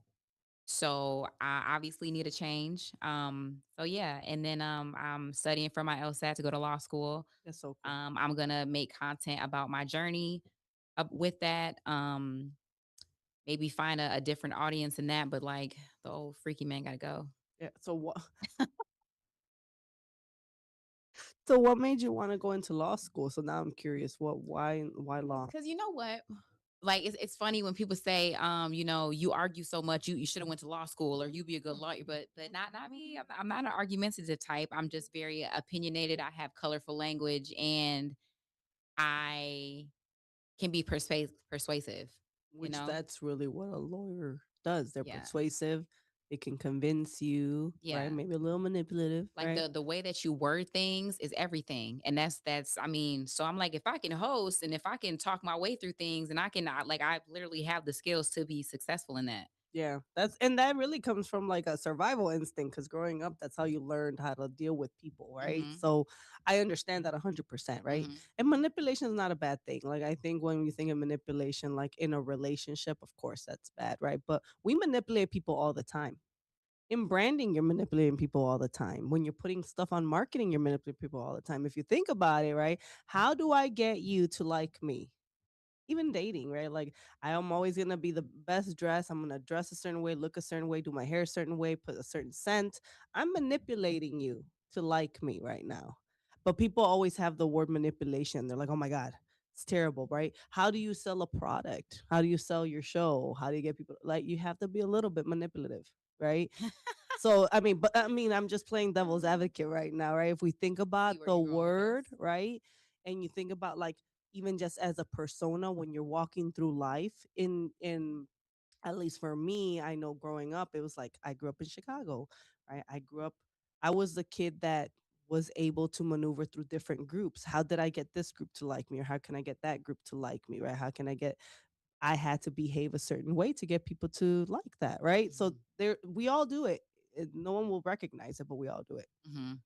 So I obviously need a change. So yeah, and then I'm studying for my LSAT to go to law school. That's so cool. I'm gonna make content about my journey up with that. Maybe find a different audience in that, but like the old freaky man gotta go. Yeah. So what? So what made you want to go into law school? So now I'm curious. What? Why law? Because you know what? Like it's funny when people say, you know, you argue so much, you should have went to law school or you be a good lawyer, but not me. I'm not an argumentative type. I'm just very opinionated. I have colorful language and I can be persuasive, you Which know? that's really what a lawyer does. They're Yeah. persuasive. They can convince you, right? Yeah. Maybe a little manipulative, Like right? the way that you word things is everything. And that's I mean, so I'm like, if I can host and if I can talk my way through things and I literally have the skills to be successful in that. Yeah, that really comes from like a survival instinct because growing up, that's how you learned how to deal with people, right? Mhm. So I understand that 100%, right? Mhm. And manipulation is not a bad thing. Like I think when you think of manipulation, like in a relationship, of course that's bad, right? But we manipulate people all the time. In branding, you're manipulating people all the time. When you're putting stuff on marketing, you're manipulating people all the time. If you think about it, right? How do I get you to like me? Even dating, right? Like I am always gonna be the best dressed. I'm gonna dress a certain way, look a certain way, do my hair a certain way, put a certain scent. I'm manipulating you to like me right now. But people always have the word manipulation. They're like, oh my God, it's terrible, right? How do you sell a product? How do you sell your show? How do you get people like you have to be a little bit manipulative, right? So I mean, I'm just playing devil's advocate right now, right? If we think about See where the you're going with word, this. right? And you think about like even just as a persona when you're walking through life in at least for me, I know growing up, it was like I grew up in Chicago, right? I was the kid that was able to maneuver through different groups. How did I get this group to like me? Or how can I get that group to like me? Right? How can I had to behave a certain way to get people to like that, right? So Mhm. there we all do it. No one will recognize it, but we all do it. Mhm.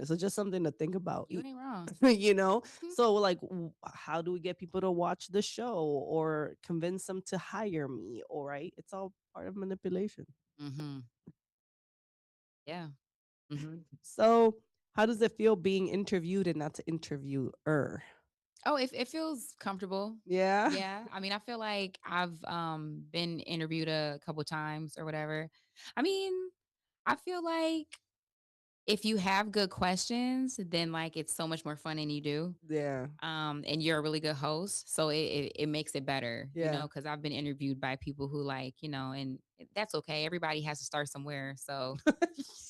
So just something to think about. You ain't wrong. you know so like how do we get people to watch the show or convince them to hire me, all right? It's all part of manipulation. Mhm. Yeah. Mhm. So how does it feel being interviewed and not to interviewer? Oh, it feels comfortable. Yeah. Yeah. I mean, I feel like I've been interviewed a couple times or whatever. I mean, I feel like if you have good questions, then like it's so much more fun than you do. Yeah. And you're a really good host, so it makes it better, you know, Yeah. because I've been interviewed by people who like, you know, and that's okay. Everybody has to start somewhere, so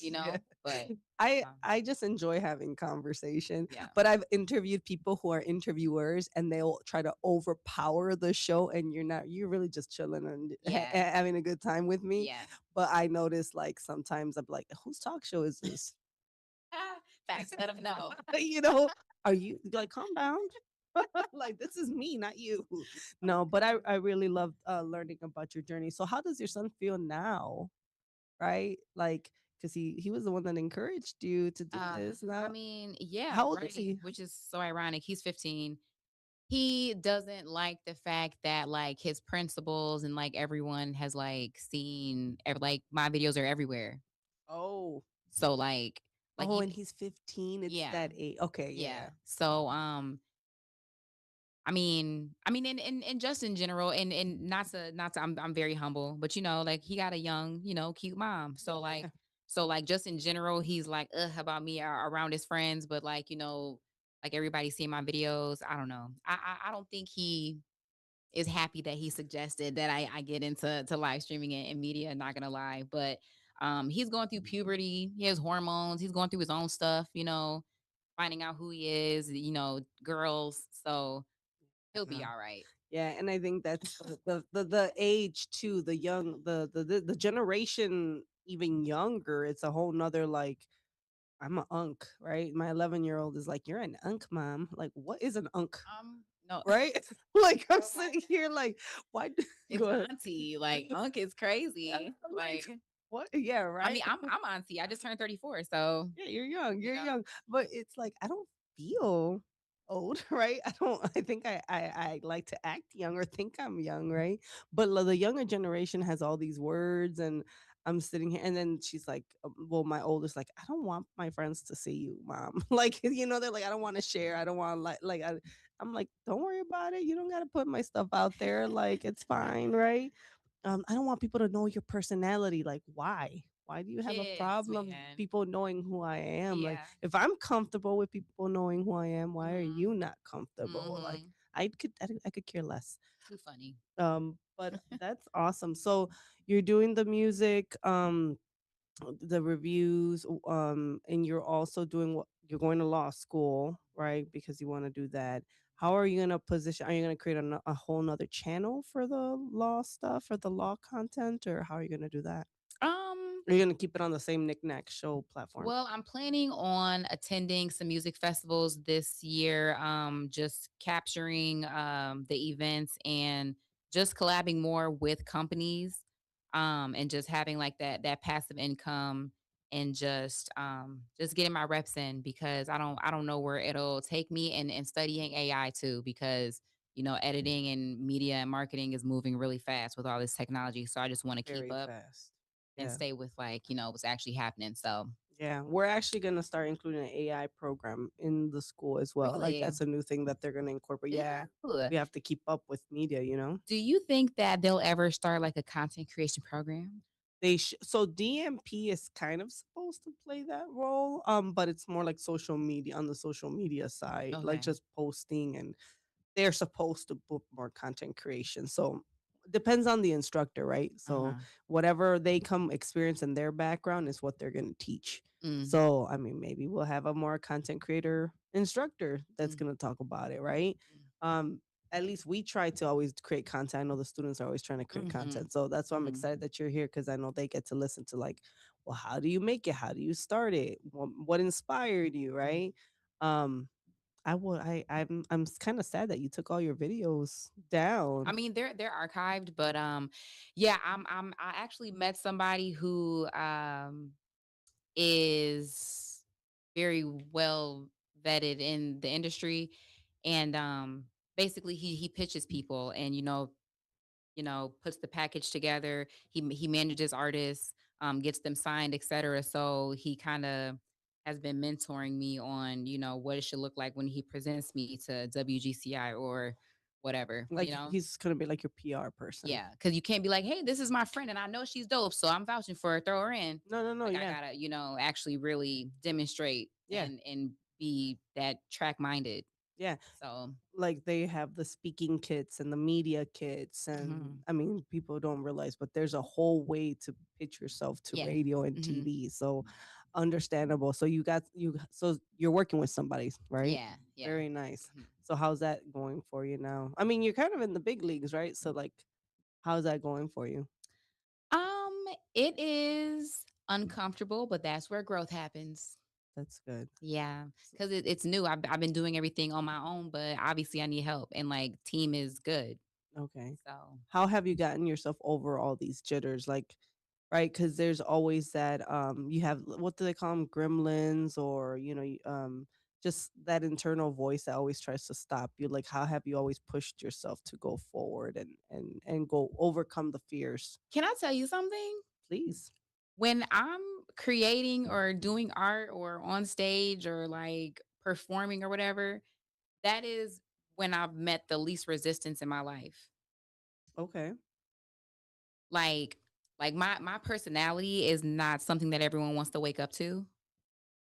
you Yeah. know, but I just enjoy having conversation, yeah, but I've interviewed people who are interviewers and they'll try to overpower the show and you're really just chilling and yeah, having a good time with me. yeah. But I notice like sometimes I'm like, whose talk show is this? Facts. Let them know. you know, are you like calm down? like this is me, not you. No, but I really love learning about your journey. So how does your son feel now? Right? Like, because he was the one that encouraged you to do this. I Now, mean, yeah, how old is right. he? Which is so ironic. He's 15. He doesn't like the fact that like his principals and like everyone has like seen like my videos are everywhere. Oh, So like oh, and even he's 15. It's yeah, that age. Okay, yeah. yeah. So and just in general, and not to, I'm very humble, but you know, like he got a young, you know, cute mom. So like, Yeah. So like just in general, he's like, ugh, about me around his friends, but like, like everybody seeing my videos. I don't know. I don't think he is happy that he suggested that I get into live streaming and media, not gonna lie. But he's going through puberty, he has hormones, he's going through his own stuff, finding out who he is, girls. So he'll be all right. Yeah, and I think that's the age too, the young, the generation even younger. It's a whole nother like, I'm an unk, right? My 11-year-old is like, you're an unk, mom. Like, what is an unk? No. Right? Like I'm sitting here like, why? It's Go ahead. auntie. Like unk is crazy. I'm Like what? Yeah, I mean, right. I'm auntie. I just turned 34, so Yeah, you're young. You're young. But it's like I don't feel old, right? I think I like to act young or think I'm young, right? But the younger generation has all these words and I'm sitting here and then she's like, well, my oldest like, I don't want my friends to see you, mom. Like, they're like, I don't want to share. I don't want to I'm like, don't worry about it. You don't got to put my stuff out there. Like, it's fine, right? I don't want people to know your personality. Like, why? Why do you have a kids, problem man. people knowing who I am? Like, Yeah. if I'm comfortable with people knowing who I am, why are you not comfortable? Like, Mhm. I could care less. Too funny. But that's awesome. So you're doing the music, the reviews, and you're also doing what you're going to law school, right? Because you want to do that. How are you gonna position? Are you gonna create a whole nother channel for the law stuff or the law content, or how are you gonna do that? Are you gonna keep it on the same Knick-Knack show platform? Well, I'm planning on attending some music festivals this year, just capturing the events and just collabing more with companies, and just having like that passive income and just getting my reps in because I don't know where it'll take me and studying AI too because editing and media and marketing is moving really fast with all this technology. So I just want to keep Very up fast. and Yeah. stay with like what's actually happening. So Yeah, we're actually gonna start including an AI program in the school as well. Like really. that's a new thing that they're gonna incorporate. Yeah, Ooh. we have to keep up with media. Do you think that they'll ever start like a content creation program? So DMP is kind of supposed to play that role, but it's more like social media on the social media side, like Okay. just posting and they're supposed to book more content creation. So depends on the instructor, right? So Uh-huh. whatever they come experience in their background is what they're going to teach. Mm. So I mean, maybe we'll have a more content creator instructor that's Mm. going to talk about it, right? Um, at least we try to always create content. I know the students are always trying to create Mhm. content. So that's why I'm Mhm. excited that you're here because I know they get to listen to like, well, how do you make it? How do you start it? What inspired you, right? Um, I'm kind of sad that you took all your videos I down. mean, they're archived, but yeah, I actually met somebody who is very well vetted in the industry, and basically he pitches people and puts the package together. He manages artists, gets them signed, etc. So he kind of has been mentoring me on what it should look like when he presents me to WGCI or whatever. Like he's gonna be like your PR person. Yeah, because you can't be like, hey, this is my friend and I know she's dope, so I'm vouching for her. Throw her in. No, Like I yeah, gotta actually really demonstrate yeah, and be that track minded. yeah. So Like they have the speaking kits and the media kits, and mhm. I mean, people don't realize, but there's a whole way to pitch yourself to Yeah. radio and Mhm. TV. So understandable. So so you're working with somebody, right? Yeah. Yeah. Very nice. Mhm. So how's that going for you now? I mean, you're kind of in the big leagues, right? So like, how's that going for you? It is uncomfortable, but that's where growth happens. That's good. Yeah, because it's new. I've been doing everything on my own, but obviously I need help, and like team is good. Okay. So How have you gotten yourself over all these jitters? Like, right? Because there's always that you have what do they call them, gremlins, or just that internal voice that always tries to stop you. Like, how have you always pushed yourself to go forward and go overcome the fears? can I tell you something? Please. When I'm creating or doing art or on stage or like performing or whatever, that is when I've met the least resistance in my life. Okay. Like Like my personality is not something that everyone wants to wake up to.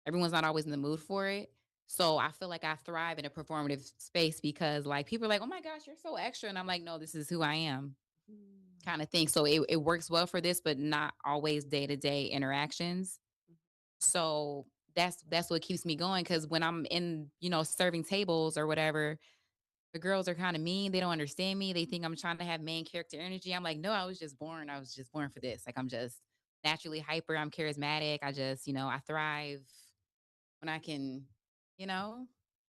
Everyone's not always in the mood for it. So I feel like I thrive in a performative space because like people are like, oh my gosh, you're so extra. And I'm like, no, this is who I am, kind of thing. So it works well for this, but not always day-to-day interactions. So that's what keeps me going. Cause when I'm in, serving tables or whatever, the girls are kind of mean. They don't understand me. They think I'm trying to have main character energy. I'm like, no, I was just born for this. Like I'm just naturally hyper. I'm charismatic. I just, I thrive when I can, you know,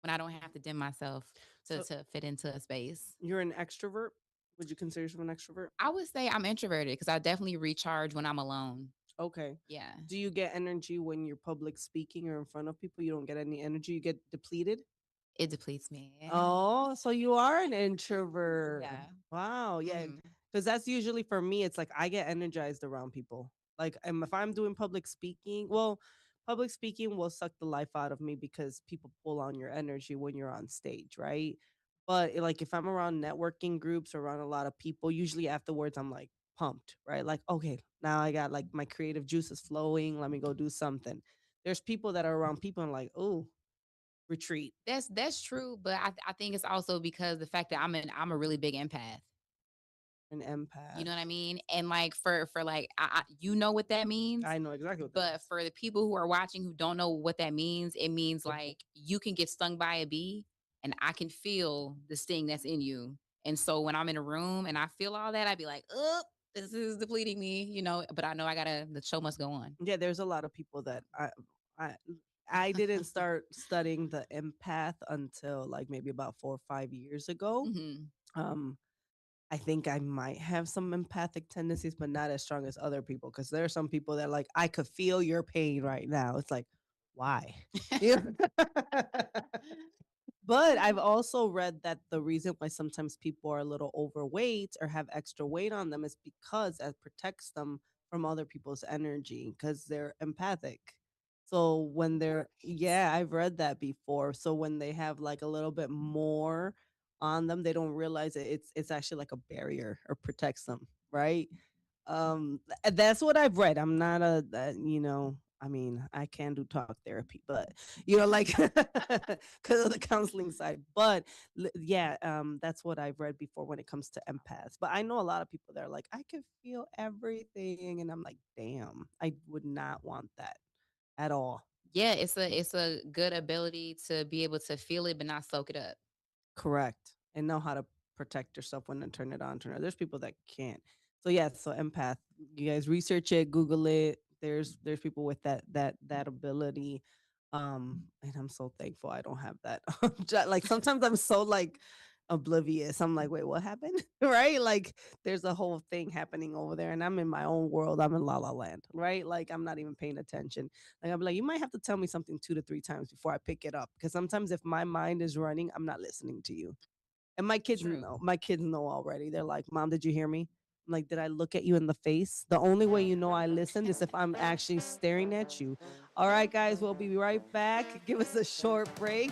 when I don't have to dim myself So to fit into a space. you're an extrovert? Would you consider yourself an extrovert? I would say I'm introverted because I definitely recharge when I'm alone. Okay. Yeah. Do you get energy when you're public speaking or in front of people? You don't get any energy. You get depleted? It depletes me. Oh, so you are an introvert. Yeah. Wow. Yeah. Because that's usually for me, it's like I get energized around people. Like, if I'm doing public speaking, well, public speaking will suck the life out of me because people pull on your energy when you're on stage, right? But like, if I'm around networking groups or around a lot of people, usually afterwards, I'm like pumped, right? Like, okay, now I got like my creative juices flowing. Let me go do something. There's people that are around people and like, oh, retreat. That's true, but I think it's also because the fact that I'm a really big empath. An empath. You know what I mean? And like for like you know what that means. I know exactly what that But for the people who are watching who don't know what that means, it means like you can get stung by a bee and I can feel the sting that's in you. And so when I'm in a room and I feel all that, I'd be like, oh, this is depleting me, but I know the show must go on. Yeah, there's a lot of people that I I didn't start studying the empath until like maybe about 4 or 5 years ago. Um, I think I might have some empathic tendencies, but not as strong as other people. Because there are some people that like I could feel your pain right now. It's like, why? Yeah. But I've also read that the reason why sometimes people are a little overweight or have extra weight on them is because it protects them from other people's energy because they're empathic. So when they're, yeah, I've read that before. So when they have like a little bit more on them, they don't realize it's actually like a barrier or protects them, right? That's what I've read. I'm not I mean, I can do talk therapy, but like because of the counseling side. But yeah, that's what I've read before when it comes to empaths. But I know a lot of people that are like, I can feel everything, and I'm like, damn, I would not want that at all. Yeah, it's a good ability to be able to feel it but not soak it up. Correct. And know how to protect yourself when to turn it on, turn it. There's people that can't. So yeah, so empath. You guys research it, Google it. There's people with that ability. And I'm so thankful I don't have that. Like sometimes I'm so like oblivious. I'm like, wait, what happened? Right? Like there's a whole thing happening over there, and I'm in my own world. I'm in La La Land, right? Like I'm not even paying attention. Like I'm like, you might have to tell me something 2 to 3 times before I pick it up. Because sometimes if my mind is running, I'm not listening to you. And my kids know. My kids know already. They're like, Mom, did you hear me? I'm like, did I look at you in the face? The only way you know I listened is if I'm actually staring at you. All right, guys, we'll be right back. Give us a short break.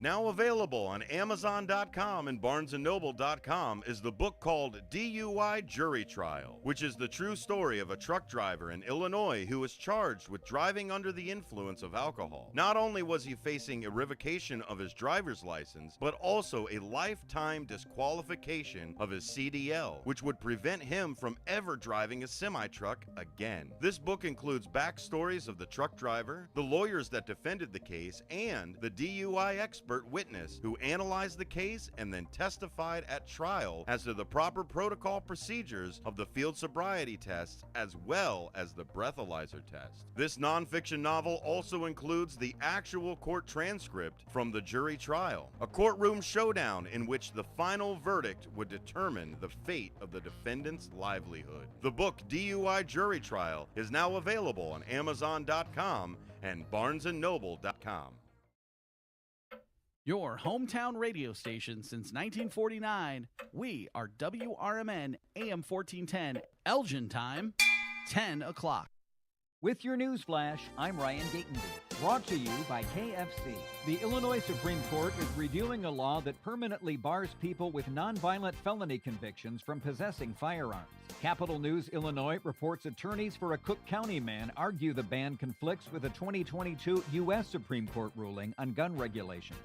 Now available on Amazon.com and BarnesandNoble.com is the book called DUI Jury Trial, which is the true story of a truck driver in Illinois who was charged with driving under the influence of alcohol. Not only was he facing a revocation of his driver's license, but also a lifetime disqualification of his CDL, which would prevent him from ever driving a semi-truck again. This book includes backstories of the truck driver, the lawyers that defended the case, and the DUI expert expert witness who analyzed the case and then testified at trial as to the proper protocol procedures of the field sobriety tests as well as the breathalyzer test. This nonfiction novel also includes the actual court transcript from the jury trial, a courtroom showdown in which the final verdict would determine the fate of the defendant's livelihood. The book DUI Jury Trial is now available on Amazon.com and BarnesandNoble.com. Your hometown radio station since 1949. We are WRMN AM 1410, Elgin time, 10 o'clock. With your news flash, I'm Ryan Gatenby. Brought to you by KFC. The Illinois Supreme Court is reviewing a law that permanently bars people with nonviolent felony convictions from possessing firearms. Capital News Illinois reports attorneys for a Cook County man argue the ban conflicts with a 2022 U.S. Supreme Court ruling on gun regulations.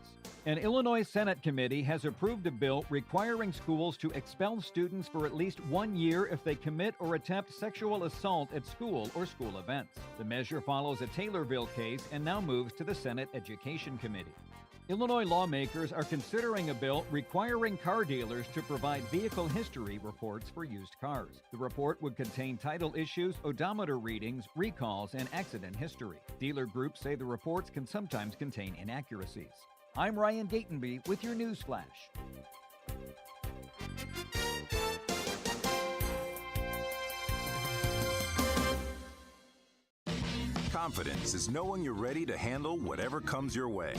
An Illinois Senate committee has approved a bill requiring schools to expel students for at least 1 year if they commit or attempt sexual assault at school or school events. The measure follows a Taylorville case and now moves to the Senate Education Committee. Illinois lawmakers are considering a bill requiring car dealers to provide vehicle history reports for used cars. The report would contain title issues, odometer readings, recalls, and accident history. Dealer groups say the reports can sometimes contain inaccuracies. I'm Ryan Gatenby with your news flash. Confidence is knowing you're ready to handle whatever comes your way.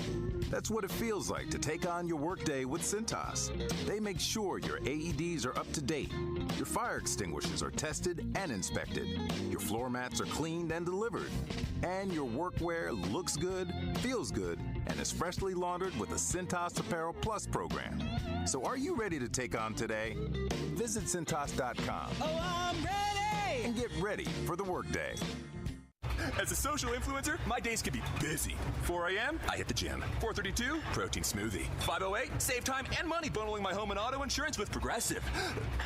That's what it feels like to take on your workday with Cintas. They make sure your AEDs are up to date, your fire extinguishers are tested and inspected, your floor mats are cleaned and delivered, and your workwear looks good, feels good, and is freshly laundered with the Cintas Apparel Plus program. So are you ready to take on today? Visit Cintas.com. Oh, I'm ready! And get ready for the workday. As a social influencer, my days can be busy. 4 a.m., I hit the gym. 4:32, protein smoothie. 5:08, save time and money bundling my home and auto insurance with Progressive.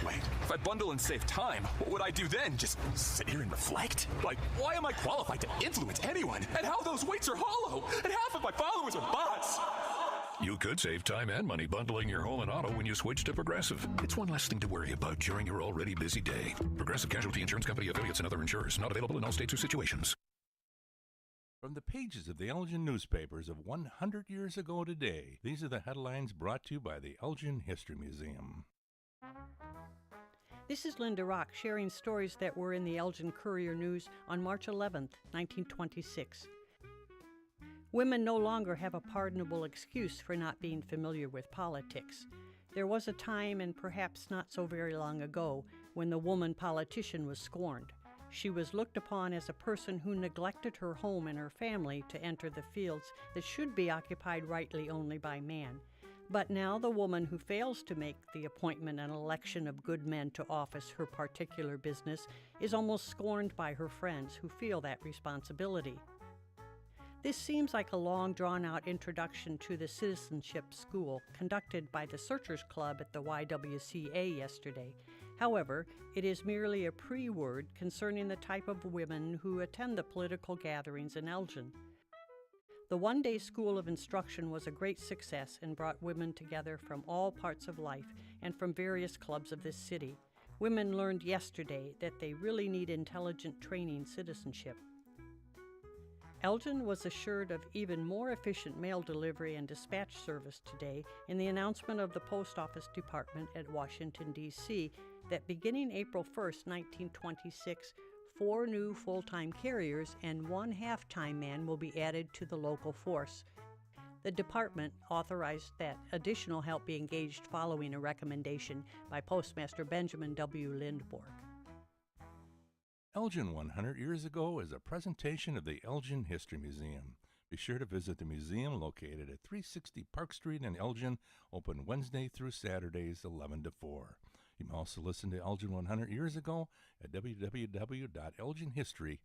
Wait, if I bundle and save time, what would I do then? Just sit here and reflect? Like, why am I qualified to influence anyone? And how those weights are hollow? And half of my followers are bots. You could save time and money bundling your home and auto when you switch to Progressive. It's one less thing to worry about during your already busy day. Progressive Casualty Insurance Company, affiliates, and other insurers. Not available in all states or situations. From the pages of the Elgin newspapers of 100 years ago today, these are the headlines brought to you by the Elgin History Museum. This is Linda Rock sharing stories that were in the Elgin Courier News on March 11, 1926. Women no longer have a pardonable excuse for not being familiar with politics. There was a time, and perhaps not so very long ago, when the woman politician was scorned. She was looked upon as a person who neglected her home and her family to enter the fields that should be occupied rightly only by man. But now the woman who fails to make the appointment and election of good men to office her particular business is almost scorned by her friends who feel that responsibility. This seems like a long drawn-out introduction to the citizenship school conducted by the Searchers Club at the YWCA yesterday. However, it is merely a pre-word concerning the type of women who attend the political gatherings in Elgin. The one-day school of instruction was a great success and brought women together from all parts of life and from various clubs of this city. Women learned yesterday that they really need intelligent training citizenship. Elgin was assured of even more efficient mail delivery and dispatch service today in the announcement of the Post Office Department at Washington, D.C., that beginning April 1, 1926, 4 new full-time carriers and 1 half-time man will be added to the local force. The department authorized that additional help be engaged following a recommendation by Postmaster Benjamin W. Lindborg. Elgin 100 Years Ago is a presentation of the Elgin History Museum. Be sure to visit the museum located at 360 Park Street in Elgin, open Wednesday through Saturdays 11 to 4. You can also listen to Elgin 100 Years Ago at www.elginhistory.com.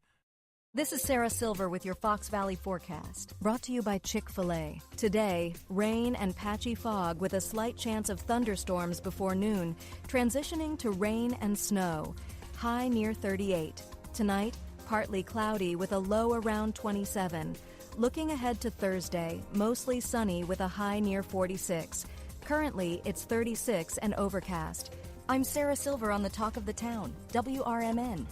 This is Sarah Silver with your Fox Valley forecast, brought to you by Chick-fil-A. Today, rain and patchy fog with a slight chance of thunderstorms before noon, transitioning to rain and snow. High near 38. Tonight, partly cloudy with a low around 27. Looking ahead to Thursday, mostly sunny with a high near 46. Currently, it's 36 and overcast. I'm Sarah Silver on the Talk of the Town, WRMN.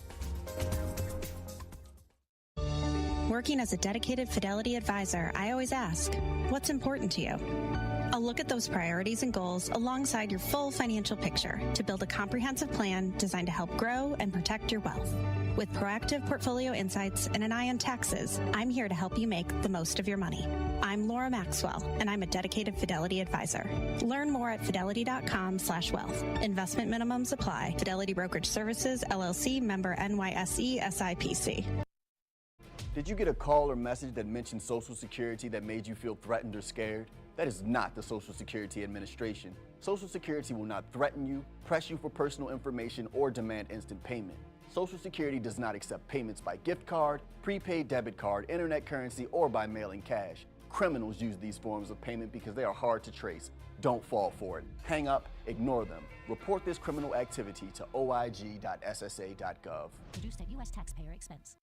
Working as a dedicated Fidelity advisor, I always ask, what's important to you? I'll look at those priorities and goals alongside your full financial picture to build a comprehensive plan designed to help grow and protect your wealth. With proactive portfolio insights and an eye on taxes, I'm here to help you make the most of your money. I'm Laura Maxwell, and I'm a dedicated Fidelity advisor. Learn more at fidelity.com/wealth. Investment minimums apply. Fidelity Brokerage Services, LLC, member NYSE, SIPC. Did you get a call or message that mentioned Social Security that made you feel threatened or scared? That is not the Social Security Administration. Social Security will not threaten you, press you for personal information, or demand instant payment. Social Security does not accept payments by gift card, prepaid debit card, internet currency, or by mailing cash. Criminals use these forms of payment because they are hard to trace. Don't fall for it. Hang up, ignore them. Report this criminal activity to oig.ssa.gov. Produced at U.S. taxpayer expense.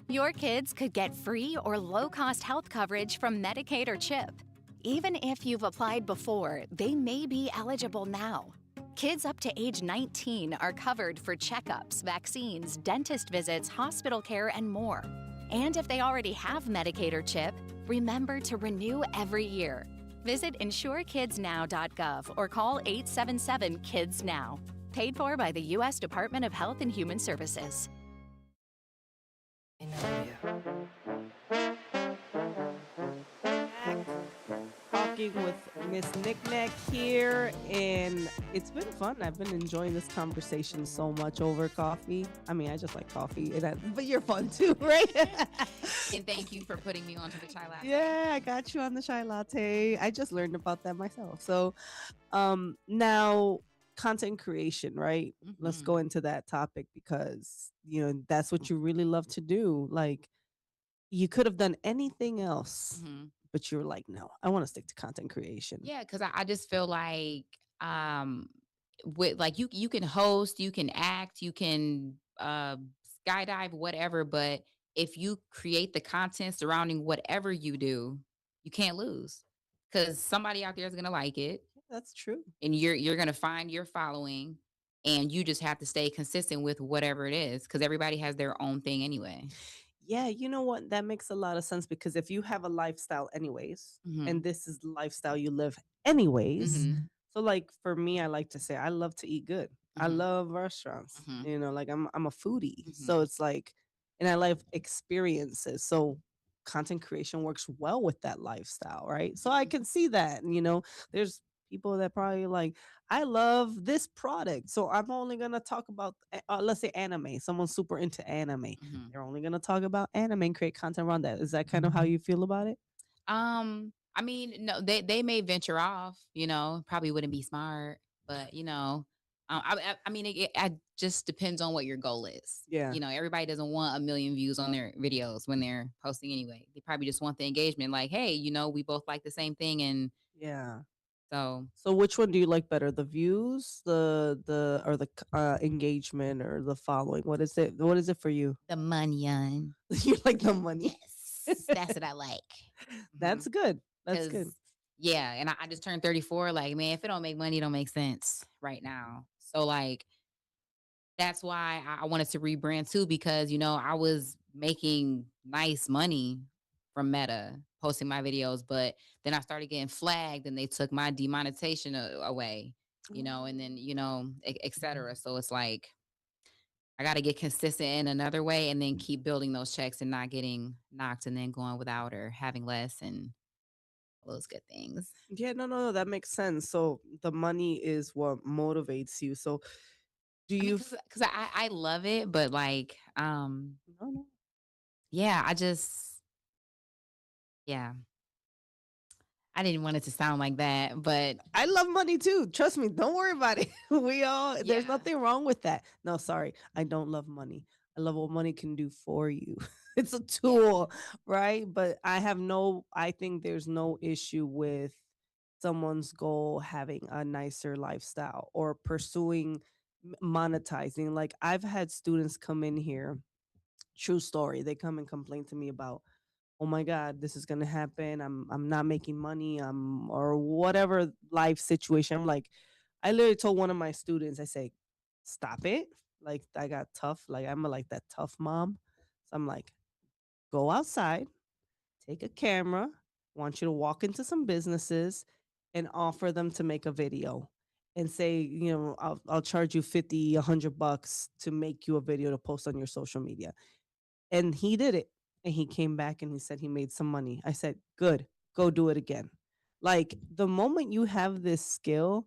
Your kids could get free or low-cost health coverage from Medicaid or CHIP. Even if you've applied before, they may be eligible now. Kids up to age 19 are covered for checkups, vaccines, dentist visits, hospital care, and more. And if they already have Medicaid or CHIP, remember to renew every year. Visit insurekidsnow.gov or call 877-KIDS-NOW. Paid for by the U.S. Department of Health and Human Services. Talking with Miss Knickknack here, and it's been fun. I've been enjoying this conversation so much over coffee. I mean, I just like coffee, but you're fun too, right? And thank you for putting me onto the chai latte. Yeah, I got you on the chai latte. I just learned about that myself. So now content creation, right? Let's go into that topic because, that's what you really love to do. Like, you could have done anything else, but you were like, no, I want to stick to content creation. Yeah, because I just feel like with like you can host, you can act, you can skydive, whatever, but if you create the content surrounding whatever you do, you can't lose because somebody out there is gonna like it. That's true. And you're gonna find your following, and you just have to stay consistent with whatever it is because everybody has their own thing anyway. Yeah, you know what? That makes a lot of sense because if you have a lifestyle anyways, and this is the lifestyle you live anyways. So like for me, I like to say I love to eat good. I love restaurants. Like I'm a foodie. So it's like, and I love experiences. So content creation works well with that lifestyle, right? So I can see that, there's people that probably like, I love this product. So I'm only going to talk about, let's say anime. Someone's super into anime. They're only going to talk about anime and create content around that. Is that kind of how you feel about it? I mean, no, they may venture off, probably wouldn't be smart, but I mean, it just depends on what your goal is. Yeah. Everybody doesn't want 1 million views on their videos when they're posting anyway. They probably just want the engagement. Like, hey, we both like the same thing, and yeah. So which one do you like better? The views, or the engagement, or the following? What is it? What is it for you? The money. You like the money? Yes, that's what I like. That's good. That's good. Yeah, and I just turned 34. Like, man, if it don't make money, it don't make sense right now. So like, that's why I wanted to rebrand too, because I was making nice money from Meta posting my videos, but then I started getting flagged and they took my demonetization away, and then et cetera. So it's like I got to get consistent in another way and then keep building those checks and not getting knocked and then going without or having less and all those good things. Yeah, no, that makes sense. So the money is what motivates you. So do you? Because I love it, but like, no. Yeah, yeah. I didn't want it to sound like that, but I love money too. Trust me. Don't worry about it. There's nothing wrong with that. No, sorry. I don't love money. I love what money can do for you. It's a tool, right? But I think there's no issue with someone's goal having a nicer lifestyle or pursuing monetizing. Like I've had students come in here, true story. They come and complain to me about oh my God, this is gonna happen. I'm not making money. Or whatever life situation. I'm like, I literally told one of my students, I say, stop it. Like I got tough. Like I'm like that tough mom. So I'm like, go outside, take a camera, want you to walk into some businesses and offer them to make a video and say, I'll charge you 50, $100 to make you a video to post on your social media. And he did it. And he came back and he said he made some money. I said, good, go do it again. Like the moment you have this skill,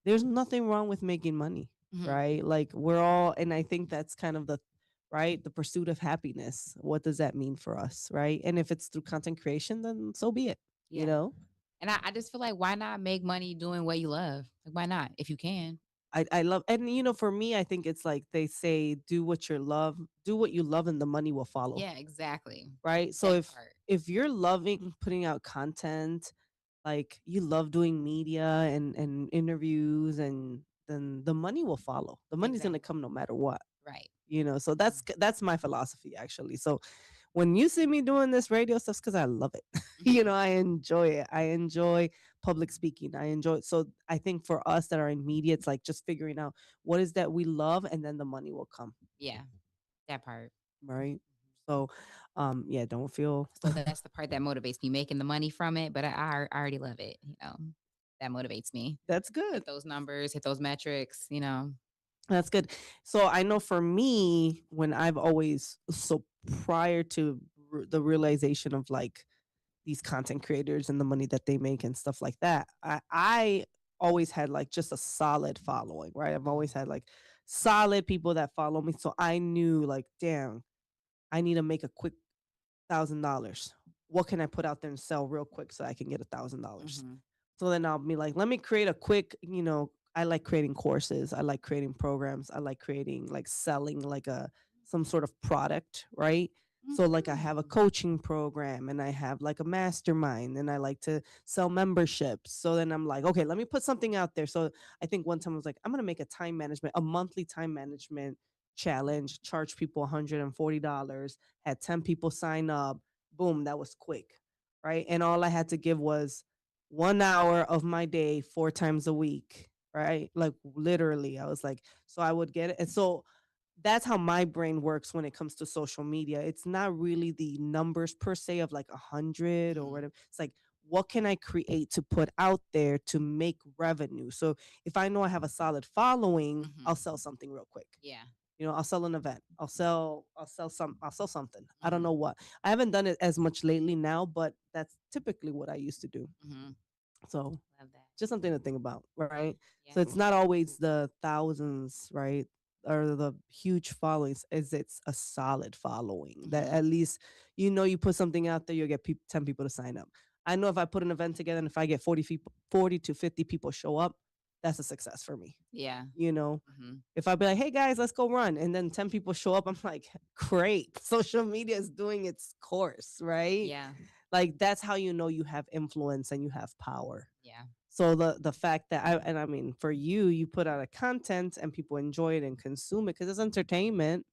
there's nothing wrong with making money, right? Like we're all, and I think that's kind of the, right? The pursuit of happiness. What does that mean for us, right? And if it's through content creation, then so be it, you Yeah. know? And I just feel like, why not make money doing what you love? Like, why not if you can? I love, and for me, I think it's like they say, do what you love, and the money will follow. Yeah, exactly. Right. So That if part. you're loving putting out content, like you love doing media and interviews, and then the money will follow. The money's gonna come no matter what. Right. So that's my philosophy actually. So when you see me doing this radio stuff, because I love it. I enjoy it. I enjoy public speaking. I enjoy it. So I think for us that are in media, it's like just figuring out what is that we love, and then the money will come. Yeah, that part. Right. So yeah, don't feel So that's the part that motivates me, making the money from it. But I already love it. That motivates me. that's good. Hit those numbers, hit those metrics. That's good. So I know for me, when I've always, so prior to the realization of like these content creators and the money that they make and stuff like that, I always had like just a solid following, right? I've always had like solid people that follow me. So I knew like, damn, I need to make a quick $1,000. What can I put out there and sell real quick so I can get $1,000? So then I'll be like, let me create a quick, I like creating courses. I like creating programs. I like creating, like selling like some sort of product, right? So like I have a coaching program and I have like a mastermind and I like to sell memberships. So then I'm like, okay, let me put something out there. So I think one time I was like, I'm going to make a monthly time management challenge, charge people $140, had 10 people sign up. Boom, that was quick, right? And all I had to give was 1 hour of my day 4 times a week, right? Like literally, I was like, so I would get it. And so that's how my brain works when it comes to social media. It's not really the numbers per se of like 100 or whatever. It's like, what can I create to put out there to make revenue? So if I know I have a solid following, I'll sell something real quick. Yeah. I'll sell an event. I'll sell something. I don't know what. I haven't done it as much lately now, but that's typically what I used to do. So Love that. just something to think about, right? Yeah. So it's not always the thousands, right? Or the huge followings, is it's a solid following that at least, you put something out there, you'll get 10 people to sign up. I know if I put an event together and if I get 40 to 50 people show up, that's a success for me. Yeah. If I be like, hey guys, let's go run, and then 10 people show up, I'm like, great. Social media is doing its course, right? Yeah. Like that's how you have influence and you have power. Yeah. So the fact that I mean, for you put out a content and people enjoy it and consume it because it's entertainment,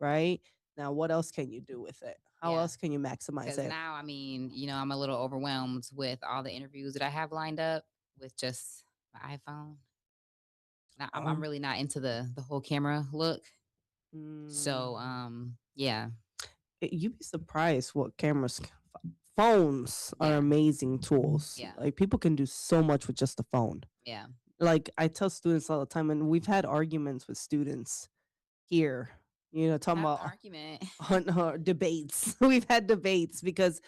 right? Now, what else can you do with it? How else can you maximize Because it? now, I'm a little overwhelmed with all the interviews that I have lined up with just my iPhone. Now, I'm really not into the whole camera look. So, yeah. You'd be surprised what phones are amazing tools. Yeah. Like people can do so much with just a phone. Yeah. Like I tell students all the time, and we've had arguments with students here, talking Not about argument. on debates. We've had debates because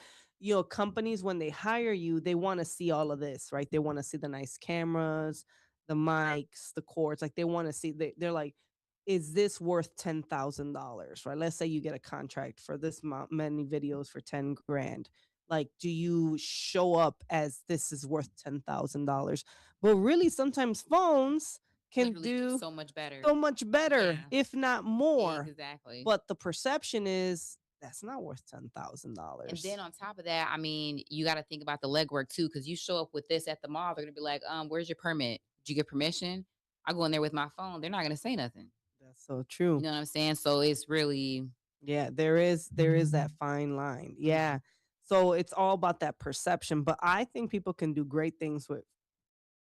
companies, when they hire you, they want to see all of this, right? They want to see the nice cameras, the mics, the cords. Like they want to see, they're like, is this worth $10,000, right? Let's say you get a contract for this many videos for 10 grand. Like, do you show up as this is worth $10,000? But really, sometimes phones can Literally do so much better. so much better, Yeah. if not more. Exactly. But the perception is that's not worth $10,000. And then on top of that, you got to think about the legwork too, because you show up with this at the mall, they're gonna be like, where's your permit? Did you get permission? I go in there with my phone, they're not gonna say nothing. That's so true. You know what I'm saying? So it's really there is that fine line. Yeah. So it's all about that perception. But I think people can do great things with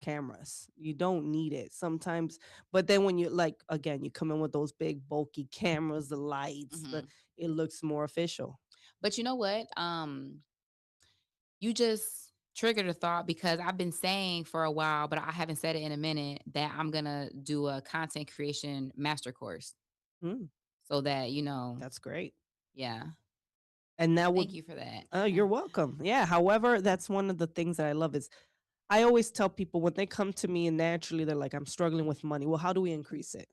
cameras. You don't need it sometimes. But then when you like again, you come in with those big bulky cameras, the lights, it looks more official. But you know what? You just triggered a thought because I've been saying for a while, but I haven't said it in a minute, that I'm gonna do a content creation master course. Mm. So that, That's great. Yeah. And that would Thank you for that. you're welcome. Yeah. However, that's one of the things that I love is I always tell people when they come to me and naturally they're like, I'm struggling with money. Well, how do we increase it?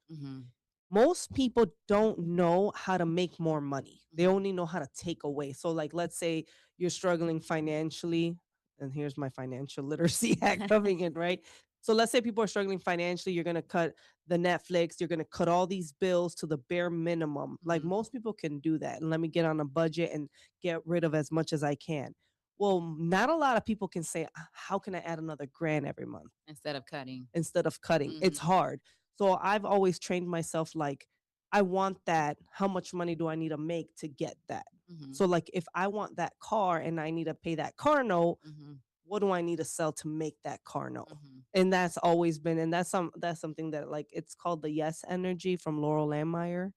Most people don't know how to make more money. They only know how to take away. So, like, let's say you're struggling financially, and here's my financial literacy hack coming in, right? So, let's say people are struggling financially, you're going to cut the Netflix, you're going to cut all these bills to the bare minimum. Like, most people can do that. And let me get on a budget and get rid of as much as I can. Well, not a lot of people can say, how can I add another grand every month? Instead of cutting. It's hard. So I've always trained myself like, I want that. How much money do I need to make to get that? So like if I want that car and I need to pay that car note, what do I need to sell to make that car note? And that's always been, and that's something that like, it's called the Yes Energy from Laurel Landmeyer.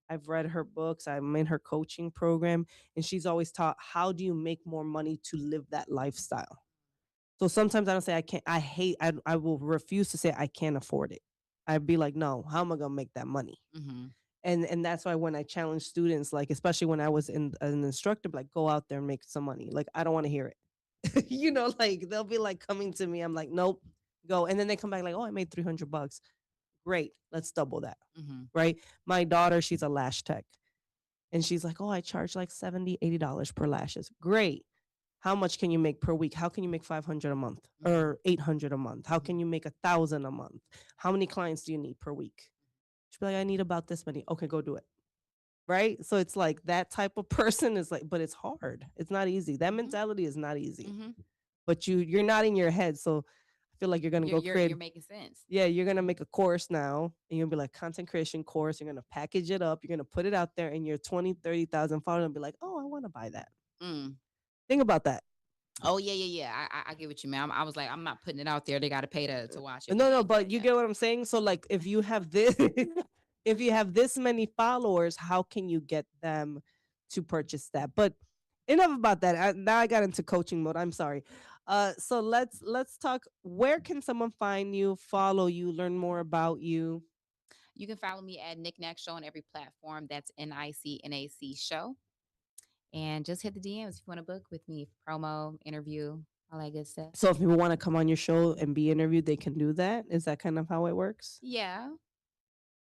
I've read her books. I'm in her coaching program, and she's always taught, how do you make more money to live that lifestyle? So sometimes I don't say I can't, I will refuse to say I can't afford it. I'd be like, no, how am I gonna make that money? And that's why when I challenge students, like especially when I was an instructor, like go out there and make some money. Like I don't want to hear it. Like they'll be like coming to me. I'm like, nope, go. And then they come back like, oh, I made $300. Great, let's double that. Right? My daughter, she's a lash tech. And she's like, oh, I charge like $70, $80 per lashes. Great. How much can you make per week? How can you make 500 a month or 800 a month? How can you make 1,000 a month? How many clients do you need per week? She'll be like, I need about this many. Okay, go do it. Right? So it's like that type of person is like, but it's hard. It's not easy. That mentality is not easy. But you're not in your head. So I feel like you're gonna create. You're making sense. Yeah, you're gonna make a course now, and you'll be like content creation course. You're gonna package it up. You're gonna put it out there, and your 20, 30,000 followers will be like, oh, I want to buy that. Think about that. Oh yeah. I get what you mean. I was like, I'm not putting it out there. They got to pay to watch it. No, but you get what I'm saying. So like, if you have this, if you have this many followers, how can you get them to purchase that? But enough about that. Now I got into coaching mode. I'm sorry. So let's talk. Where can someone find you, follow you, learn more about you? You can follow me at Knickknack Show on every platform. That's NICNAC Show. And just hit the DMs if you want to book with me, promo, interview, all that good stuff. So if people want to come on your show and be interviewed, they can do that. Is that kind of how it works? Yeah.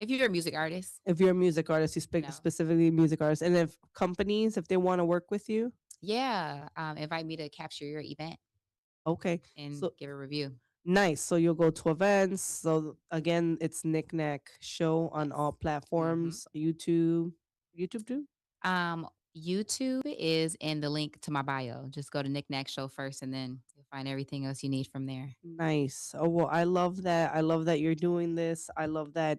If you're a music artist. If you're a music artist, you speak specifically music artists. And if companies, if they want to work with you? Yeah. Invite me to capture your event. Okay. And give a review. Nice. So you'll go to events. So again, it's Knickknack Show on all platforms. YouTube too? YouTube is in the link to my bio. Just go to Knickknack Show first, and then you'll find everything else you need from there. Nice. Oh, well, I love that. I love that you're doing this. I love that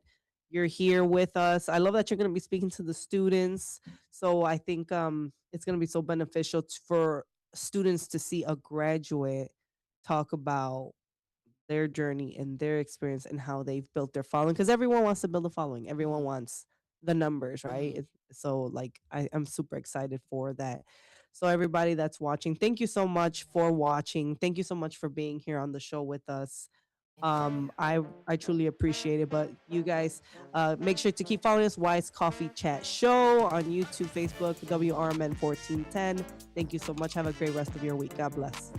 you're here with us. I love that you're going to be speaking to the students. So I think it's going to be so beneficial for students to see a graduate talk about their journey and their experience and how they've built their following. Because everyone wants to build a following. Everyone wants the numbers, right? So like I'm super excited for that. So everybody that's watching, thank you so much for watching. Thank you so much for being here on the show with us. I truly appreciate it. But you guys make sure to keep following us, Wise Coffee Chat Show on YouTube, Facebook, WRMN 1410. Thank you so much. Have a great rest of your week. God bless.